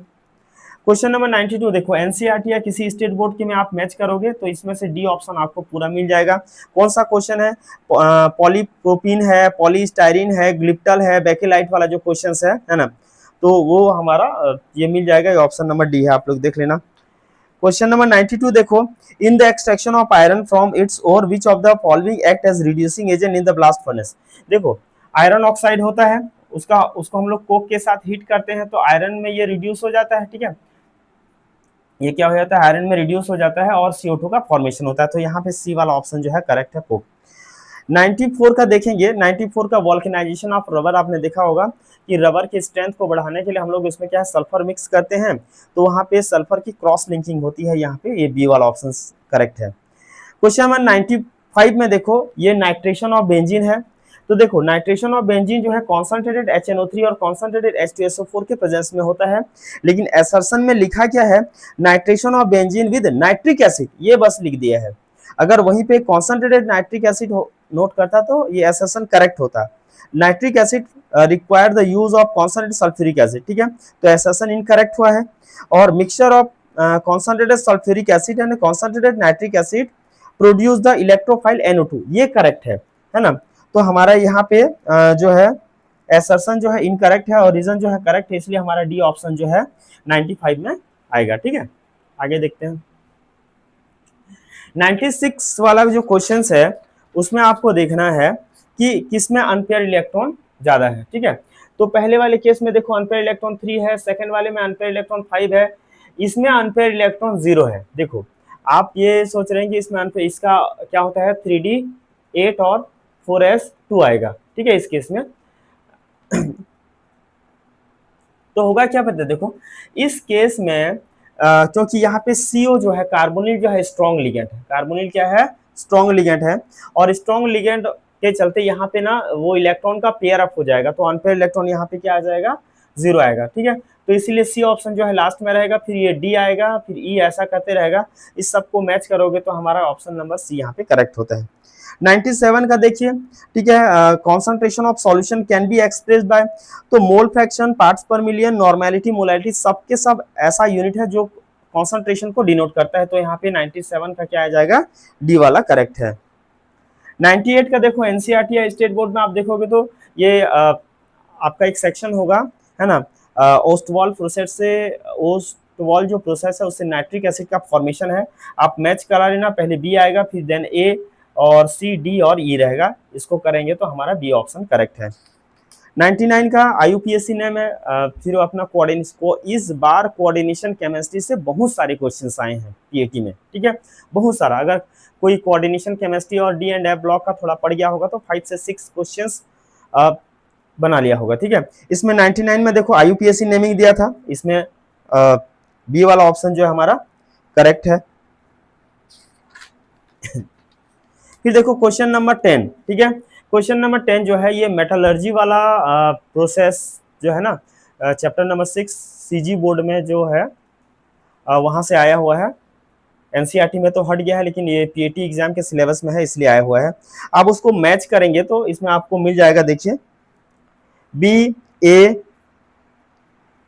क्वेश्चन नंबर 92। देखो एनसीईआरटी या किसी स्टेट बोर्ड के में आप मैच करोगे तो इसमें से डी ऑप्शन आपको पूरा मिल जाएगा। कौन सा क्वेश्चन है, पॉलीप्रोपीन है, पॉलीस्टाइरिन है, ग्लिप्टल है, बेकेलाइट वाला जो क्वेश्चन है ना, तो वो हमारा ये मिल जाएगा, ये ऑप्शन नंबर डी है, आप लोग देख लेना। क्वेश्चन नंबर 92 देखो, in the extraction of iron from its ore which of the following act as reducing agent in the blast furnace. देखो आयरन ऑक्साइड होता है, उसको हम लोग कोक के साथ हीट करते हैं तो आयरन में ये रिड्यूस हो जाता है, ठीक है। ये क्या हो जाता है, आयरन में रिड्यूस हो जाता है और CO2 का फॉर्मेशन होता है। तो यहाँ पे सी वाला ऑप्शन जो है करेक्ट है, कोक। 94 का देखेंगे, 94 का वॉल्केनाइजेशन ऑफ रबर, आपने देखा होगा कि रबर की स्ट्रेंथ को बढ़ाने के लिए हम लोग इसमें क्या है सल्फर मिक्स करते हैं, तो वहां पे सल्फर की क्रॉस लिंकिंग होती है, यहाँ पे ये बी वाला ऑप्शन करेक्ट है। क्वेश्चन नंबर 95 में देखो, ये नाइट्रेशन ऑफ बेंजीन है। तो देखो नाइट्रेशन ऑफ बेंजीन जो है कॉन्सेंट्रेटेड HNO3 और कॉन्सेंट्रेटेड H2SO4 के प्रेजेंस में होता है, लेकिन एसर्शन में लिखा क्या है, nitration of benzene with nitric acid, ये बस लिख दिया है। अगर वहीं पे कॉन्सेंट्रेटेड नाइट्रिक एसिड नोट करता तो ये एसर्शन करेक्ट होता। Nitric acid require the use of concentrated sulphuric acid, ठीक है, तो एसर्शन इनकरेक्ट हुआ है। और mixture of concentrated sulphuric acid and concentrated nitric acid produce the electrophile NO2, ये करेक्ट है ना। तो हमारा यहाँ पे जो है एसर्शन जो है इनकरेक्ट है और रीजन जो है करेक्ट है, इसलिए हमारा डी ऑप्शन जो है 95 में आएगा, ठीक है। आगे देखते हैं 96 वाला जो क्वेश्चन है उसमें आपको देखना है कि किसमें अनपेयर इलेक्ट्रॉन ज्यादा है, ठीक है। तो पहले वाले केस में देखो अनपेयर इलेक्ट्रॉन 3 है, सेकंड वाले में अनपेयर इलेक्ट्रॉन 5 है, इसमें अनपेयर इलेक्ट्रॉन 0 है। देखो आप ये सोच रहे हैं कि इसमें अनपेयर, इसका क्या होता है 3D8 और 4s2 आएगा, ठीक है इस केस में। तो होगा क्या पता है, देखो इस केस में क्योंकि यहाँ पे CO जो है कार्बोनिल जो है स्ट्रॉन्ग लिगेंड है, कार्बोनिल क्या है स्ट्रॉन्ग लिगेंड है, और स्ट्रॉन्ग लिगेंड के चलते यहाँ पे ना वो इलेक्ट्रॉन का पेयर अप हो जाएगा, तो अनपेयर इलेक्ट्रॉन यहाँ पे क्या आ जाएगा 0 आएगा, ठीक है। तो इसीलिए सी ऑप्शन जो है लास्ट में रहेगा, फिर ये डी आएगा, फिर ई, ऐसा करते रहेगा। इस सबको मैच करोगे तो हमारा ऑप्शन नंबर सी यहाँ पे करेक्ट होता है। 97 का देखिए, ठीक है, concentration of solution can be expressed by, तो मोल फ्रैक्शन, पार्ट्स पर मिलियन, नॉर्मेलिटी, मोलैलिटी, सबके सब ऐसा यूनिट है जो कॉन्सेंट्रेशन को डिनोट करता है। तो यहाँ पे 97 का क्या आ जाएगा, डी वाला करेक्ट है। 98 का देखो एनसीईआरटी या स्टेट बोर्ड में आप देखोगे तो ये आपका एक सेक्शन होगा, है ना, ओस्टवॉल प्रोसेस से, ओस्टवॉल जो प्रोसेस है उससे नाइट्रिक एसिड का फॉर्मेशन है। आप मैच करा लेना, पहले बी आएगा, फिर देन ए और सी, डी और ई रहेगा, इसको करेंगे तो हमारा बी ऑप्शन करेक्ट है। 99 का IUPAC नेम है, फिर अपना कोऑर्डिनेशन को, इस बार कोऑर्डिनेशन केमिस्ट्री से बहुत सारे क्वेश्चंस आए हैं PAT में, ठीक है, बहुत सारा। अगर कोई कोऑर्डिनेशन केमिस्ट्री और D&F ब्लॉक का थोड़ा पड़ गया होगा तो 5 से 6 क्वेश्चंस बना लिया होगा, ठीक है। इसमें 99 में देखो IUPAC नेमिंग दिया था, इसमें बी वाला ऑप्शन जो है हमारा करेक्ट है। फिर देखो क्वेश्चन नंबर 10, ठीक है, क्वेश्चन नंबर 10 जो है ये मेटलर्जी वाला प्रोसेस जो है ना, चैप्टर नंबर 6 CG बोर्ड में जो है वहां से आया हुआ है। एनसीईआरटी में तो हट गया है, लेकिन ये PAT एग्जाम के सिलेबस में है इसलिए आया हुआ है। आप उसको मैच करेंगे तो इसमें आपको मिल जाएगा, देखिए B, A,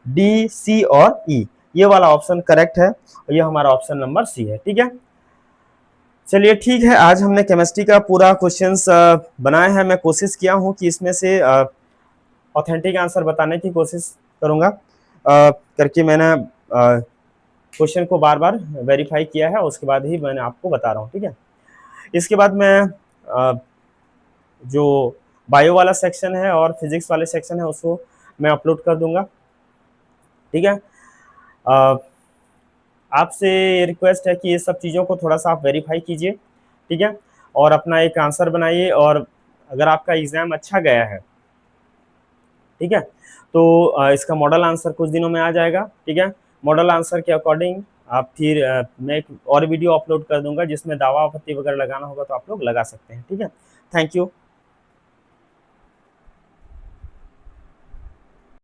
D, C और E, ये वाला ऑप्शन करेक्ट है और ये हमारा ऑप्शन नंबर सी है, ठीक है। चलिए ठीक है, आज हमने केमिस्ट्री का पूरा क्वेश्चंस बनाया है। मैं कोशिश किया हूँ कि इसमें से ऑथेंटिक आंसर बताने की कोशिश करूँगा, करके मैंने क्वेश्चन को बार बार वेरीफाई किया है, उसके बाद ही मैंने आपको बता रहा हूँ, ठीक है। इसके बाद मैं जो बायो वाला सेक्शन है और फिजिक्स वाले सेक्शन है उसको मैं अपलोड कर दूंगा, ठीक है। आपसे रिक्वेस्ट है कि ये सब चीज़ों को थोड़ा सा आप वेरीफाई कीजिए, ठीक है, और अपना एक आंसर बनाइए। और अगर आपका एग्ज़ाम अच्छा गया है, ठीक है, तो इसका मॉडल आंसर कुछ दिनों में आ जाएगा, ठीक है। मॉडल आंसर के अकॉर्डिंग आप फिर मैं एक और वीडियो अपलोड कर दूंगा जिसमें दावा आपत्ति वगैरह लगाना होगा तो आप लोग लगा सकते हैं, ठीक है। Thank you.